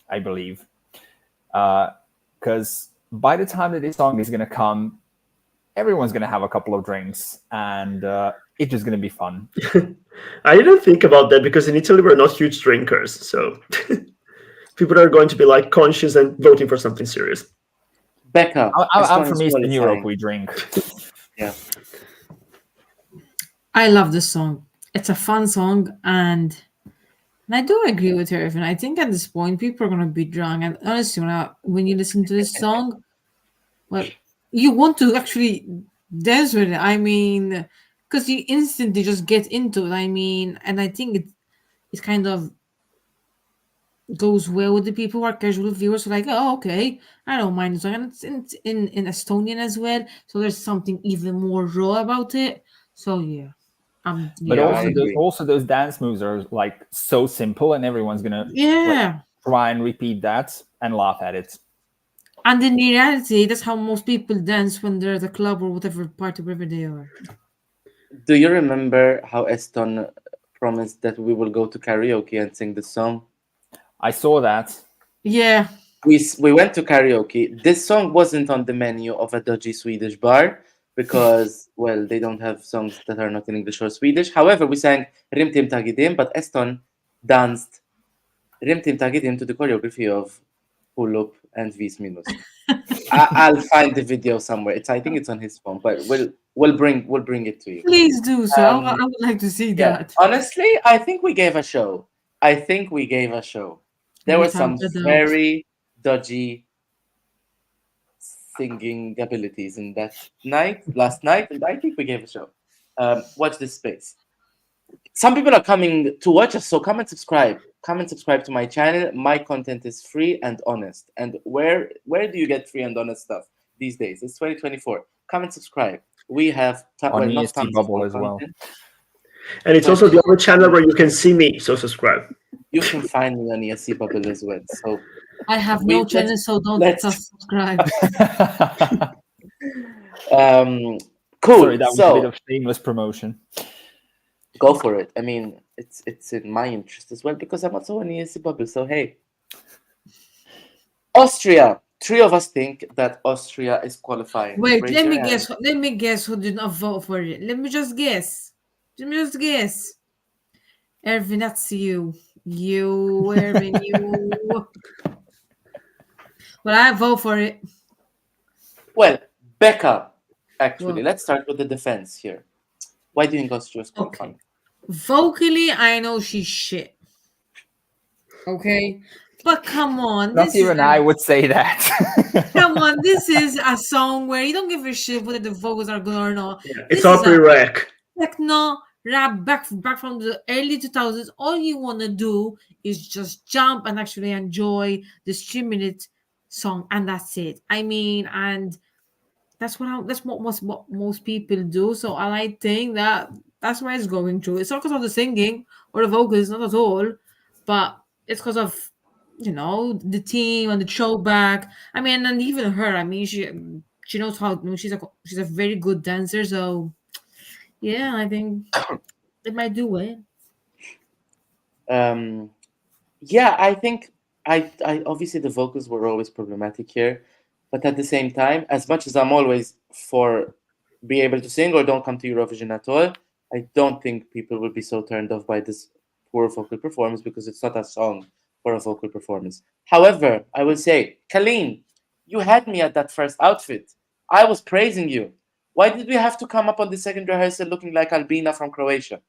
I believe, because by the time that this song is going to come, everyone's going to have a couple of drinks and it's just going to be fun. I didn't think about that because in Italy we're not huge drinkers, so people are going to be like conscious and voting for something serious. Becca, I'm from Eastern Europe. We drink. Yeah. I love this song. It's a fun song, and I do agree with her. Ervin. I think at this point people are gonna be drunk, and honestly, when you listen to this song, well, you want to actually dance with it. I mean, because you instantly just get into it. I mean, and I think it kind of goes well with the people who are casual viewers. Like, oh, okay, I don't mind the song, and it's in Estonian as well. So there's something even more raw about it. So yeah. But Yeah, also those dance moves are like so simple, and everyone's gonna yeah. try and repeat that and laugh at it. And in reality, that's how most people dance when they're at a club or whatever party, wherever they are. Do you remember how Eston promised that we will go to karaoke and sing the song? I saw that. Yeah. We went to karaoke. This song wasn't on the menu of a dodgy Swedish bar because, well, they don't have songs that are not in English or Swedish. However, we sang Rim Tim Tagidim, but Eston danced Rim Tim Tagidim to the choreography of Pull Up and Vis Minus. I'll find the video somewhere. I think it's on his phone, but we'll bring it to you. Please do so. I would like to see Yeah, that. honestly, I think we gave a show. There were some Without a doubt. very dodgy singing abilities in that last night, and I think we gave a show. Watch this space. Some people are coming to watch us, so come and subscribe. Come and subscribe to my channel. My content is free and honest. And where do you get free and honest stuff these days? It's 2024. Come and subscribe. We have On not tons of ESCBubble more as well. content. And it's also the only channel where you can see me, so subscribe. You can find me on ESCBubble as well. So I have no channel, so don't subscribe. Cool. Sorry, that was a bit of shameless promotion. Go for it. I mean, it's in my interest as well because I'm also on ESCBubble. So hey, Austria. 3 of us think that Austria is qualifying. Wait, let me guess who did not vote for it. Let me just guess. Ervin, that's you. Ervin, you. Well, I vote for it. Well, Becca, actually, let's start with the defense here. Why do you think Austria is qualifying? Okay. Vocally, I know she's shit. Okay? But come on. Not even I would say that. Come on, this is a song where you don't give a shit whether the vocals are good or not. Yeah, it's all pre-rec. Techno rap back from the early 2000s. All you want to do is just jump and actually enjoy this 3-minute song, and that's it. I mean, and that's what most people do. So I think that's where it's going through. It's not because of the singing or the vocals, not at all, but it's because of the team and the throwback. I mean, and even her. I mean, she knows how. She's a very good dancer. So yeah, I think it might do well. Yeah, I think I obviously the vocals were always problematic here, but at the same time, as much as I'm always for be able to sing or don't come to Eurovision at all, I don't think people will be so turned off by this poor vocal performance because it's not a song for a vocal performance. However, I will say, Kalin, you had me at that first outfit. I was praising you. Why did we have to come up on the second rehearsal looking like Albina from Croatia?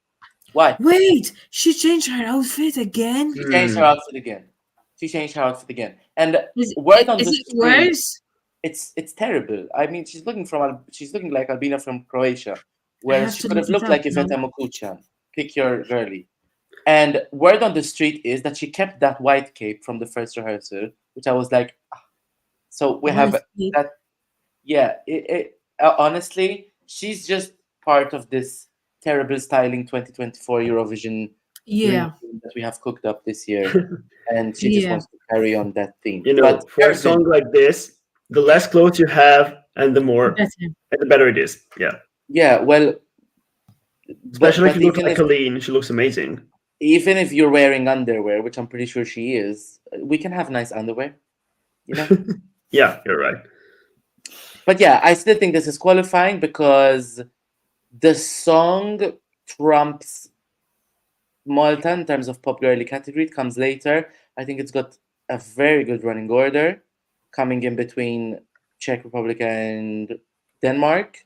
Why? Wait, she changed her outfit again? She changed her outfit again. And word on the screen, worse? It's terrible. I mean, she's looking like Albina from Croatia, whereas she could have looked like Iveta Mokuchan. Pick your girlie. And word on the street is that she kept that white cape from the first rehearsal, which I was like, so we have that. Yeah, honestly, she's just part of this terrible styling 2024 Eurovision that we have cooked up this year, and she just wants to carry on that theme. But for a song like this, the less clothes you have, and the better it is. Yeah. Yeah, well, Especially if but you look even like if Aline, she looks amazing. you're wearing underwear, which I'm pretty sure she is, we can have nice underwear, you know. Yeah, you're right. But yeah, I still think this is qualifying because the song trumps Malta in terms of pop girly category. It comes later. I think it's got a very good running order, coming in between Czech Republic and Denmark.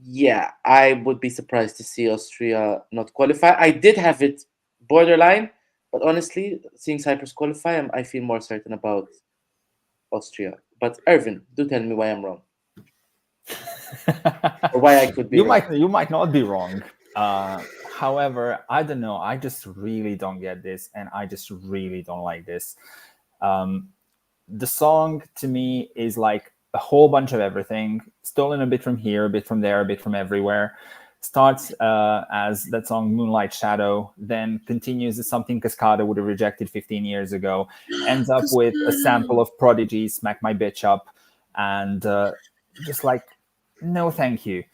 Yeah, I would be surprised to see Austria not qualify. I did have it borderline, but honestly, seeing Cyprus qualify, I feel more certain about Austria. But Ervin, do tell me why I'm wrong, or why I could be wrong. You might not be wrong. However, I don't know. I just really don't get this, and I just really don't like this. The song to me is like a whole bunch of everything, stolen a bit from here, a bit from there, a bit from everywhere. Starts as that song Moonlight Shadow, then continues as something Cascada would have rejected 15 years ago, ends up with a sample of Prodigy, Smack My Bitch Up, and just like, no thank you.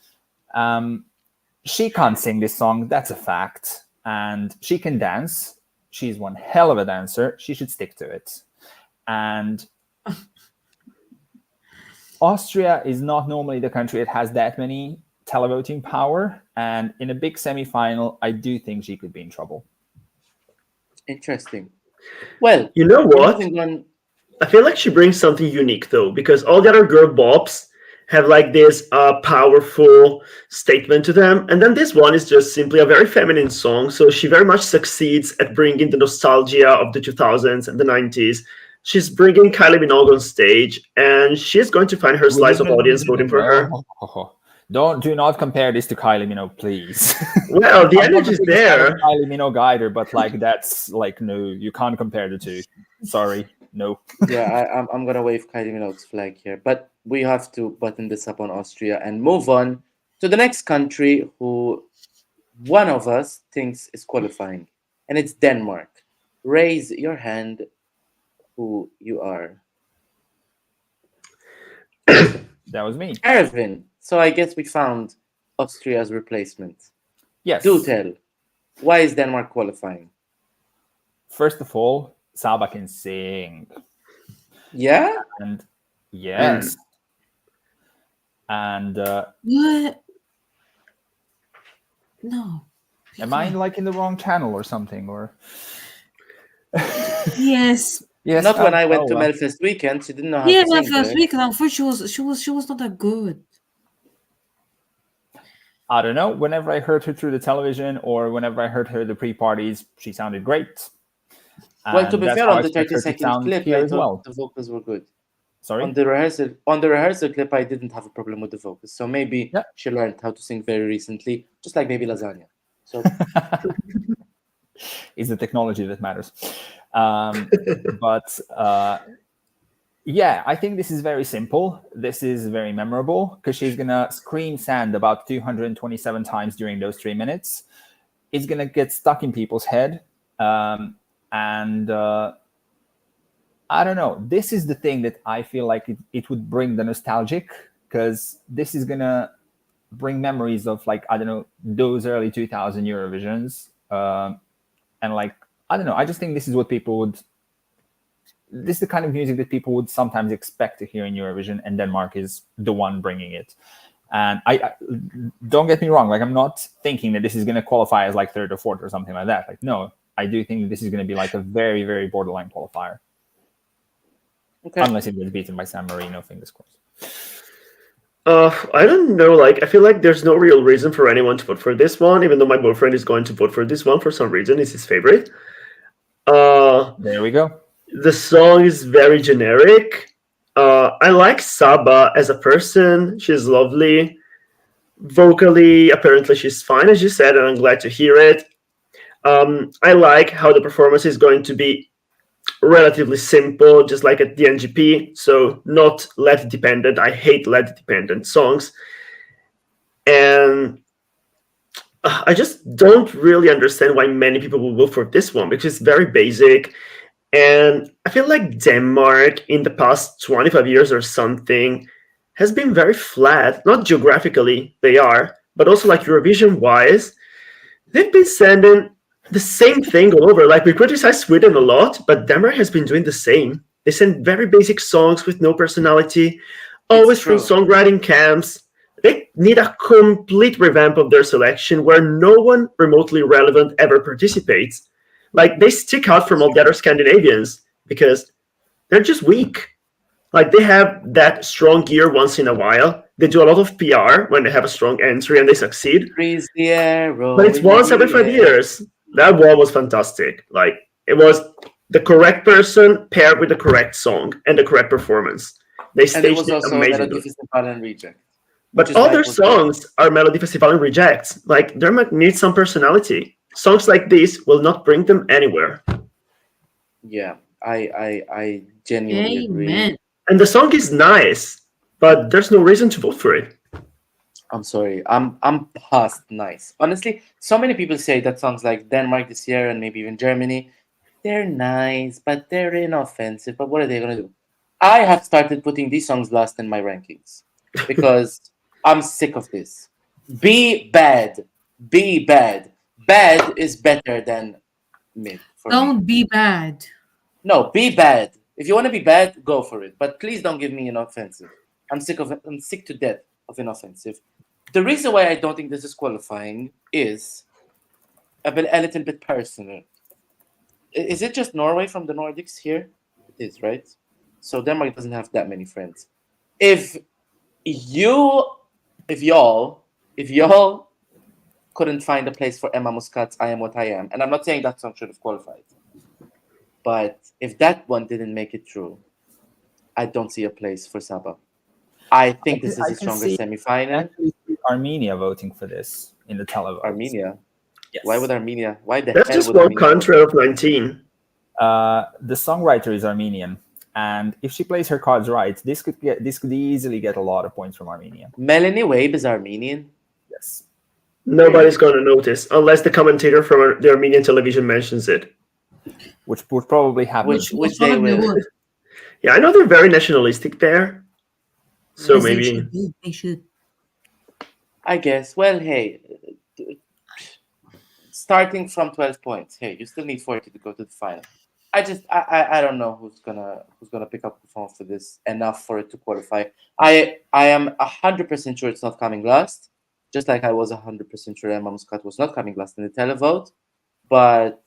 She can't sing this song, that's a fact, and she can dance. She's one hell of a dancer. She should stick to it. And Austria is not normally the country that has that many televoting power, and in a big semi-final, I do think she could be in trouble. Interesting. Well, you know what? moving on. I feel like she brings something unique though, because all the other girl bops have like this powerful statement to them, and then this one is just simply a very feminine song. So she very much succeeds at bringing the nostalgia of the 2000s and the 90s. She's bringing Kylie Minogue on stage, and she's going to find her slice of audience voting for her. Do not compare this to Kylie Minogue, please. Well, the energy is there. Kylie Minogue either, but like that's like no, you can't compare the two. Sorry, no. Yeah, I'm gonna wave Kylie Minogue's flag here, but we have to button this up on Austria and move on to the next country who one of us thinks is qualifying, and it's Denmark. Raise your hand who you are. That was me. Ervin. So I guess we found Austria's replacement. Yes. Do tell. Why is Denmark qualifying? First of all, Saba can sing. Yeah? And yes. And What? No. am I like in the wrong channel or something? Or Yes. yes, Not when I went to well. Melfest weekend. She didn't know how Yeah, to my sing. first there. week, unfortunately, she was not that good. I don't know. Whenever I heard her through the television or whenever I heard her at the pre-parties, she sounded great. Well, to And be that's fair, how on I the expect her to 30-second sound clip, here I as thought well. the vocals were good. Sorry? On the rehearsal clip, I didn't have a problem with the vocals. So maybe Yeah. she learned how to sing very recently, just like maybe lasagna. So It's the technology that matters. But yeah, I think this is very simple. This is very memorable because she's going to scream sand about 227 times during those 3 minutes. It's going to get stuck in people's head. And I don't know. This is the thing that I feel like it would bring the nostalgic, because this is going to bring memories of, like, I don't know, those early 2000 Eurovisions. And like, I don't know. I just think this is what people would... This is the kind of music that people would sometimes expect to hear in Eurovision, and Denmark is the one bringing it. And I don't get me wrong, like, I'm not thinking that this is going to qualify as like third or fourth or something like that. Like, no, I do think this is going to be like a very, very borderline qualifier. okay. Unless it gets beaten by San Marino, fingers crossed. I don't know. Like, I feel like there's no real reason for anyone to vote for this one, even though my boyfriend is going to vote for this one for some reason. It's his favorite. There we go. The song is very generic. I like Saba as a person. She's lovely. Vocally, apparently she's fine, as you said, and I'm glad to hear it. I like how the performance is going to be relatively simple, just like at the NGP, so not LED dependent. I hate LED dependent songs. And I just don't really understand why many people will vote for this one, because it's very basic. And I feel like Denmark in the past 25 years or something has been very flat. Not geographically, they are, but also like Eurovision-wise, they've been sending the same thing all over. Like we criticize Sweden a lot, but Denmark has been doing the same. They send very basic songs with no personality, always from songwriting camps. They need a complete revamp of their selection where no one remotely relevant ever participates. Like they stick out from all the other Scandinavians because they're just weak. Like they have that strong gear once in a while. They do a lot of PR when they have a strong entry and they succeed. Freeze the arrow. But it's once every 5 years. That wall was fantastic. Like it was the correct person paired with the correct song and the correct performance. They staged it amazingly. Reject. But all their songs are Melody Festival and rejects. Like Denmark needs some personality. Songs like this will not bring them anywhere. Yeah, I genuinely agree. And the song is nice, but there's no reason to vote for it. I'm sorry. I'm past nice. Honestly, so many people say that songs like Denmark this year and maybe even Germany, they're nice, but they're inoffensive. But what are they gonna do? I have started putting these songs last in my rankings because I'm sick of this. Be bad. Be bad. Bad is better than mid. Don't be bad. No, be bad. If you want to be bad, go for it. But please don't give me inoffensive. I'm sick of it. I'm sick to death of inoffensive. The reason why I don't think this is qualifying is a little bit personal. Is it just Norway from the Nordics here? It is, right? So Denmark doesn't have that many friends. If y'all couldn't find a place for Emma Muscat's I Am What I Am, and I'm not saying that song should have qualified, but if that one didn't make it through, I don't see a place for Saba. I think this is a stronger semi-final. Armenia voting for this in the televote. Armenia? Yes. Why would Armenia? Why the That's hell just would one Armenia country out of 19. The songwriter is Armenian, and if she plays her cards right, this could easily get a lot of points from Armenia. Melanie Wabe is Armenian? Yes. Nobody's going to notice unless the commentator from the Armenian television mentions it. Which would probably happen. Which they will. Yeah, I know they're very nationalistic there. So Yes, maybe they should. I guess. Well, hey, starting from 12 points, hey, you still need 40 to go to the final. I don't know who's gonna pick up the phone for this enough for it to qualify. I am 100% sure it's not coming last, just like I was 100% sure Emma Muscat was not coming last in the televote. But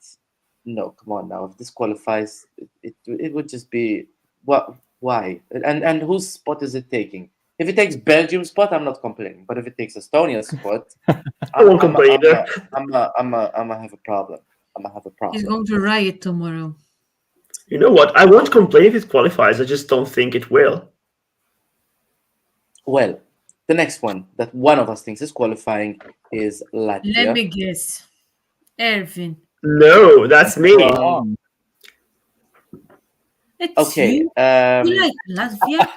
no, come on now. If this qualifies, it would just be what? Why? And whose spot is it taking? If it takes Belgium's spot, I'm not complaining. But if it takes Estonia's spot, I won't complain either. I'm gonna have a problem. He's going to riot tomorrow. You know what? I won't complain if it qualifies. I just don't think it will. Well, the next one that one of us thinks is qualifying is Latvia. Let me guess. Ervin. No, that's me. It's Okay. you? You like Latvia?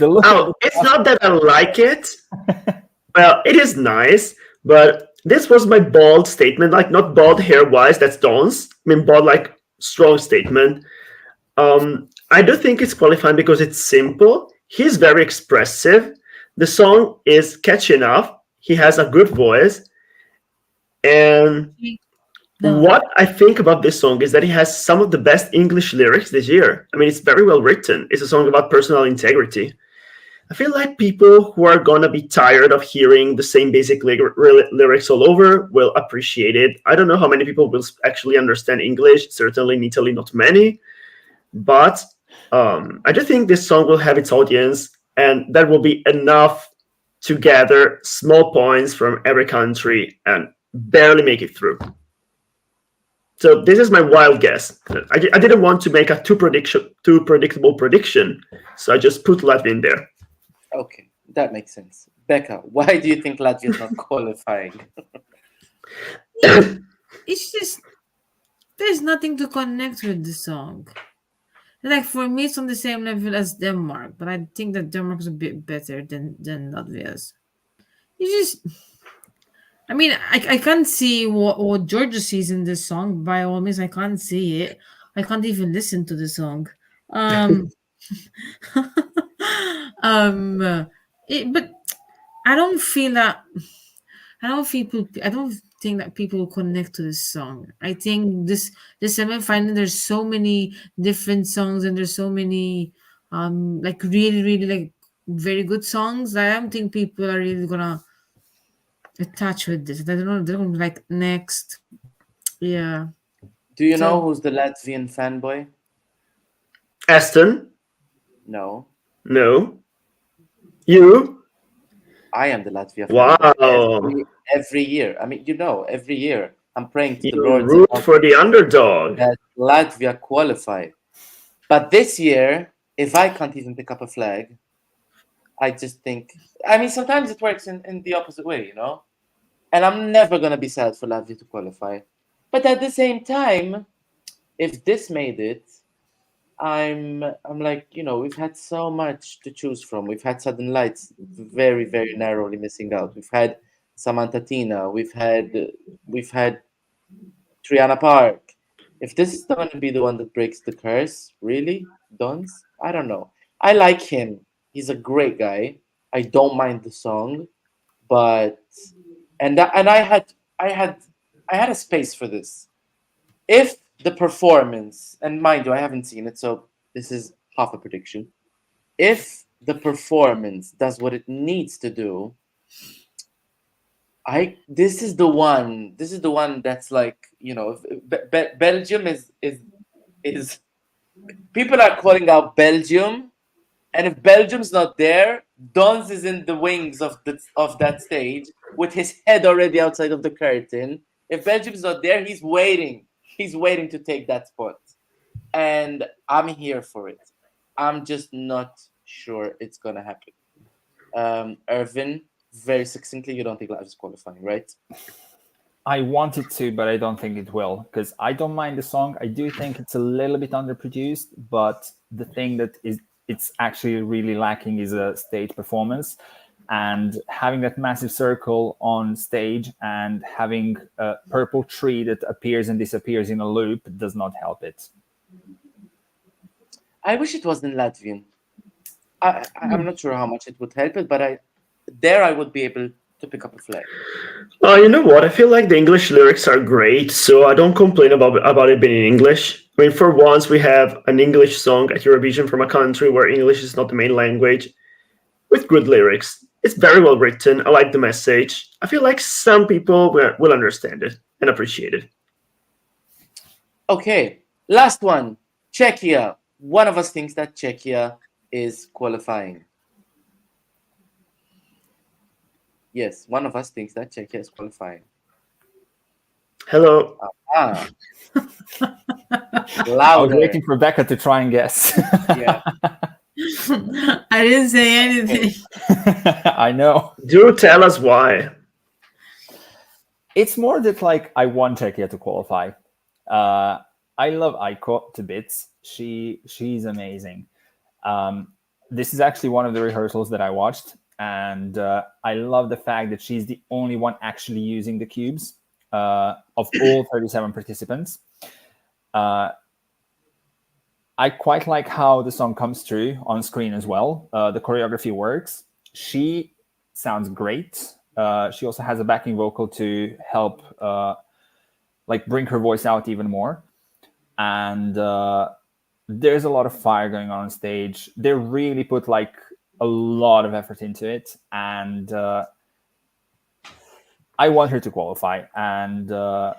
Oh, it's not that I like it. Well, it is nice, but this was my bold statement. Like, not bald hair-wise, that's Don's. I mean, bold, like, strong statement. I do think it's qualifying because it's simple. He's very expressive. The song is catchy enough. He has a good voice. And what I think about this song is that he has some of the best English lyrics this year. I mean, it's very well written. It's a song about personal integrity. I feel like people who are going to be tired of hearing the same basic lyrics all over will appreciate it. I don't know how many people will actually understand English. Certainly in Italy, not many. But I do think this song will have its audience, and that will be enough to gather small points from every country and barely make it through. So this is my wild guess. I didn't want to make a too predictable prediction, so I just put Latvia in there. Okay, that makes sense. Becca, why do you think Latvia is not qualifying? It's just there's nothing to connect with the song. Like for me, it's on the same level as Denmark, but I think that Denmark is a bit better than Latvia's. It's just, I mean, I can't see what Georgia sees in this song. By all means, I can't see it. I can't even listen to the song. But I don't feel that. I don't feel. I don't think that people will connect to this song. I think this semi-final. There's so many different songs, and there's so many like really like very good songs. I don't think people are really gonna attach with this. I don't know. They're gonna be like next. Yeah. Do you know So who's the Latvian fanboy? Aston? No. No. You? I am the Latvia fanboy. Wow. Every year. I mean, every year I'm praying to the You Lord root for the underdog. that Latvia qualify. But this year, if I can't even pick up a flag, I just think, I mean, sometimes it works in the opposite way, And I'm never going to be sad for Latvia to qualify. But at the same time, if this made it, I'm like, we've had so much to choose from. We've had Southern Lights very, very narrowly missing out. We've had Samantha Tina. We've had Triana Park. If this is going to be the one that breaks the curse, really, Dons? I don't know. I like him. He's a great guy. I don't mind the song, but I had a space for this. If the performance, and mind you, I haven't seen it, so this is half a prediction. If the performance does what it needs to do, this is the one that's like, Belgium is people are calling out Belgium, and if Belgium's not there, Dons is in the wings of that stage with his head already outside of the curtain. If Belgium's not there, he's waiting to take that spot, and I'm here for it. I'm just not sure it's gonna happen. Ervin, very succinctly, you don't think Latvia's qualifying, right? I want it to, but I don't think it will, because I don't mind the song. I do think it's a little bit underproduced, but the thing that it's actually really lacking is a stage performance. And having that massive circle on stage and having a purple tree that appears and disappears in a loop does not help it. I wish it was in Latvian. I'm not sure how much it would help it, but I would be able to pick up a flag. You know what? I feel like the English lyrics are great, so I don't complain about it being in English. I mean, for once, we have an English song at Eurovision from a country where English is not the main language, with good lyrics. It's very well written. I like the message. I feel like some people will understand it and appreciate it. Okay, last one. Czechia. One of us thinks that Czechia is qualifying. Yes, one of us thinks that Czechia is qualifying. Hello. Louder. I was waiting for Becca to try and guess. Yeah. I didn't say anything. I know. Do tell us why. It's more that like I want Czechia to qualify. I love Aiko to bits. She's amazing. This is actually one of the rehearsals that I watched, and I love the fact that she's the only one actually using the cubes of all 37 participants. I quite like how the song comes through on screen as well. The choreography works. She sounds great. She also has a backing vocal to help like bring her voice out even more. And there's a lot of fire going on stage. They really put like a lot of effort into it. And I want her to qualify. And I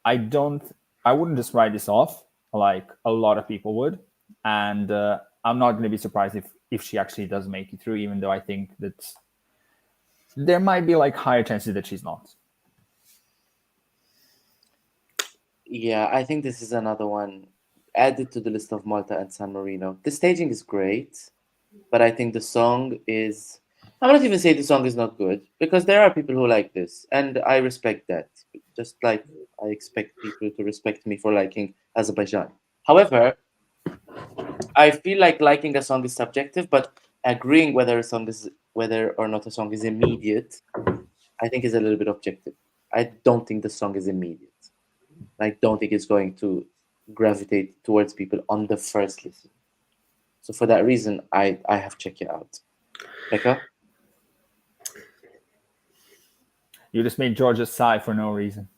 wouldn't just write this off like a lot of people would. And I'm not going to be surprised if she actually does make it through, even though I think that there might be like higher chances that she's not. Yeah, I think this is another one added to the list of Malta and San Marino. The staging is great, but I think the song is... I'm not even saying the song is not good, because there are people who like this, and I respect that. Just like I expect people to respect me for liking Azerbaijan. However, I feel like liking a song is subjective, but agreeing whether or not a song is immediate, I think is a little bit objective. I don't think the song is immediate. I don't think it's going to gravitate towards people on the first listen. So for that reason, I have checked it out. Becca? You just made Georgia sigh for no reason.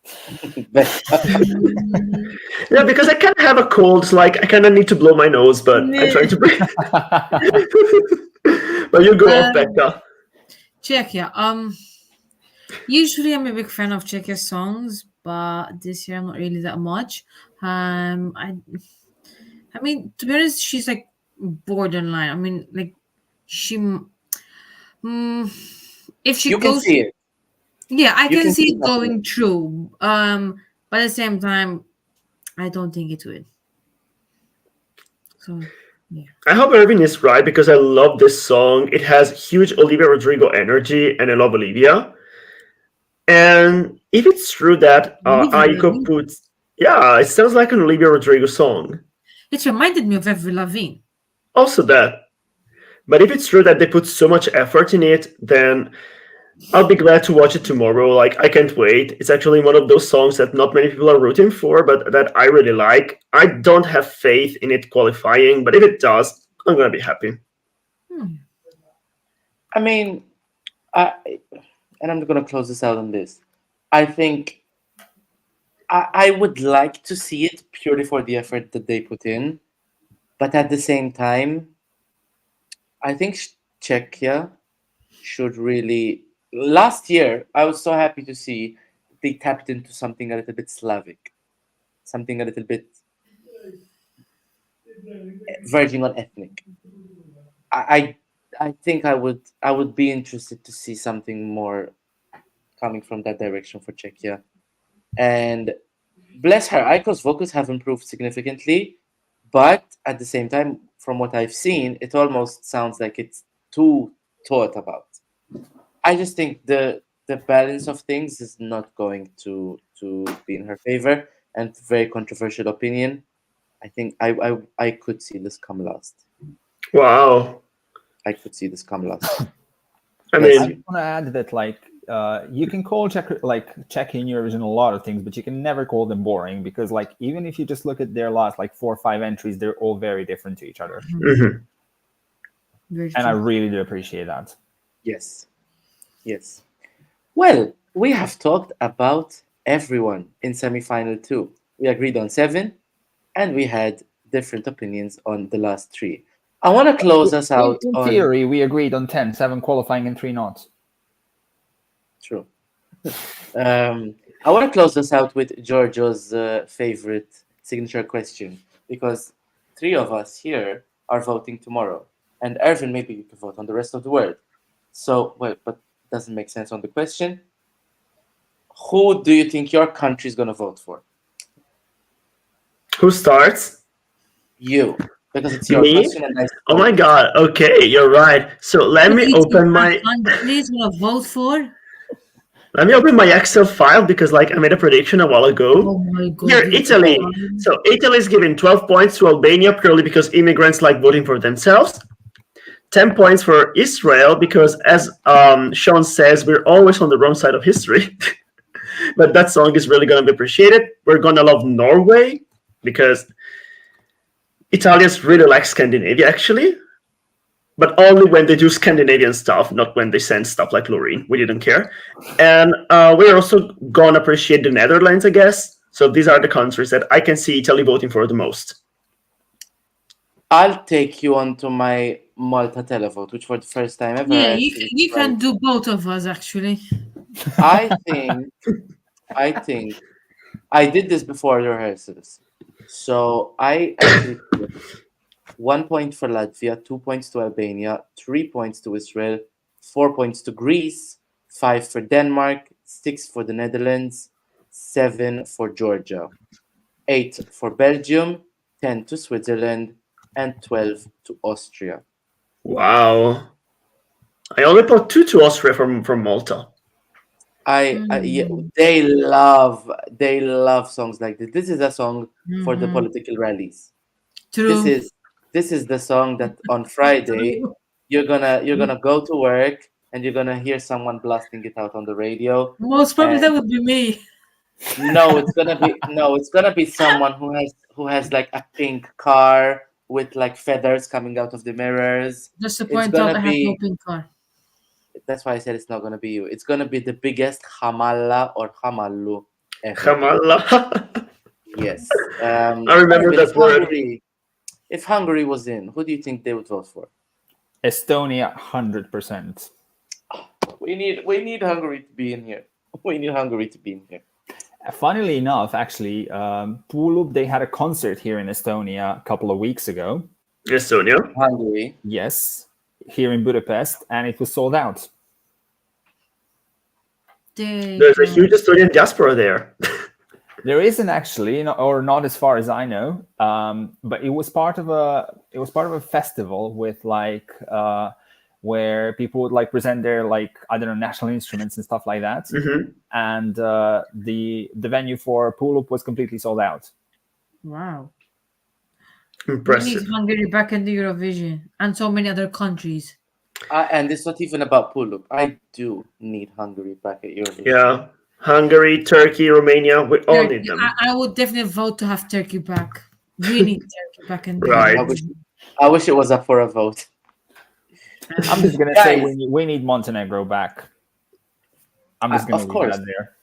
Yeah, because I kind of have a cold. So like I kind of need to blow my nose, but I'm trying to breathe. But you go off, Becca. Czechia. Usually I'm a big fan of Czechia songs, but this year I'm not really that much. I mean, to be honest, she's like borderline. I mean, like she, if she You can goes, see it. yeah, I You can can see see it going through. But at the same time, I don't think it will. So yeah. I hope Ervin is right because I love this song. It has huge Olivia Rodrigo energy, and I love Olivia. And if it's true that Olivia Aiko Rodrigo. puts, yeah, it sounds like an Olivia Rodrigo song. It reminded me of Avril Lavigne. Also that. But if it's true that they put so much effort in it, then I'll be glad to watch it tomorrow. Like, I can't wait. It's actually one of those songs that not many people are rooting for, but that I really like. I don't have faith in it qualifying, but if it does, I'm going to be happy. I mean, and I'm going to close this out on this. I think I would like to see it purely for the effort that they put in. But at the same time, I think Czechia should really... Last year, I was so happy to see they tapped into something a little bit Slavic. Something a little bit verging on ethnic. I think I would be interested to see something more coming from that direction for Czechia. And bless her, Aiko's vocals have improved significantly, but at the same time, from what I've seen, it almost sounds like it's too thought about. I just think the balance of things is not going to be in her favor, and very controversial opinion. I think I could see this come last. Wow. I could see this come last. I I mean, just want to add that, like, you can call Czechia in Eurovision a lot of things, but you can never call them boring because, like, even if you just look at their last like 4 or 5 entries, they're all very different to each other, Very and I true. really do appreciate that. Yes. Yes. Well, we have talked about everyone in semi-final 2. We agreed on 7, and we had different opinions on the last 3. I want to close us out In on... theory, we agreed on 10, 7 qualifying and 3 not. True. I want to close us out with Giorgio's favorite signature question, because 3 of us here are voting tomorrow, and Ervin, maybe you can vote on the rest of the world. So, well, but it doesn't make sense on the question. Who do you think your country is going to vote for? who starts? You, because it's your Me? question. And Oh my god. Okay, you're right. So let me open my Please, want to vote for? Excel file because like I made a prediction a while ago. Oh my god! Here, Italy. So Italy is giving 12 points to Albania purely because immigrants like voting for themselves. 10 points for Israel because, as Sean says, we're always on the wrong side of history. But that song is really going to be appreciated. We're going to love Norway because Italians really like Scandinavia, actually. But only when they do Scandinavian stuff, not when they send stuff like Loreen. We didn't care. And we're also going to appreciate the Netherlands, I guess. So these are the countries that I can see Italy voting for the most. I'll take you on to my Malta televote, which for the first time ever... Yeah, you can do both of us, actually. I think I did this before the rehearsals. So I actually put 1 point for Latvia, 2 points to Albania, 3 points to Israel, 4 points to Greece, 5 for Denmark, 6 for the Netherlands, 7 for Georgia, 8 for Belgium, 10 to Switzerland, and 12 to Austria. Wow. I only put 2 to Austria from Malta. Yeah, they love songs like this. This is a song for the political rallies. True. This is the song that on Friday you're gonna go to work and you're gonna hear someone blasting it out on the radio. Most probably that would be me. No, it's gonna be someone who has like a pink car with like feathers coming out of the mirrors. Just to point out, I have no pink car. That's why I said it's not gonna be you. It's gonna be the biggest hamalla or hamallu ever. Hamalla. Yes. I remember Ervin, that word. if Hungary was in, who do you think they would vote for? Estonia, 100%. We need Hungary to be in here. We need Hungary to be in here. Funnily enough, actually, Pulup, they had a concert here in Estonia a couple of weeks ago. Estonia. Hungary. Yes, here in Budapest, and it was sold out. There's a huge Estonian diaspora there. There isn't actually, or not as far as I know. But it was part of a festival with like where people would like present their like I don't know national instruments and stuff like that. Mhm. And the venue for Pulup was completely sold out. Wow. Impressive. We need Hungary back in the Eurovision and so many other countries. And it's not even about Pulup. I do need Hungary back at Eurovision. Yeah. Hungary, Turkey, Romania, we all Turkey. need them. I would definitely vote to have Turkey back. We need Turkey back in the Right. I wish it was up for a vote. I'm just gonna say we need Montenegro back. I'm just gonna of leave course. that there.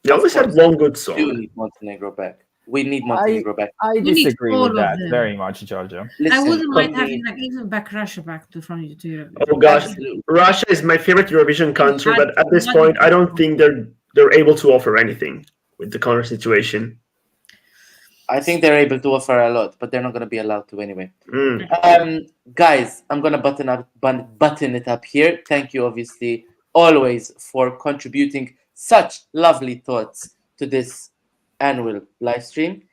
They always had one good song. We do need Montenegro back. We need Montenegro back. I We need disagree all with of that them. very much, Giorgio. Listen, I wouldn't mind we having need- like even back Russia back to Eurovision. Oh gosh, Absolutely. Russia is my favorite Eurovision country, but at this point, I don't think they're able to offer anything with the current situation. I think they're able to offer a lot, but they're not going to be allowed to anyway. Mm. Guys, I'm going to button it up here. Thank you, obviously, always for contributing such lovely thoughts to this annual live stream.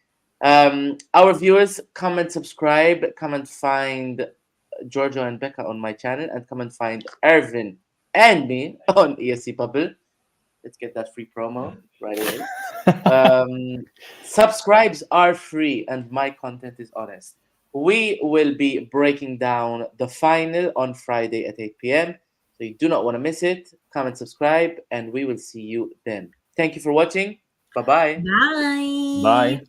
Our viewers, come and subscribe, come and find Giorgio and Becca on my channel, and come and find Ervin and me on ESCBubble. Let's get that free promo right away. Subscribes are free and my content is honest. We will be breaking down the final on Friday at 8 p.m. So you do not want to miss it. Come and subscribe and we will see you then. Thank you for watching. Bye-bye. Bye. Bye.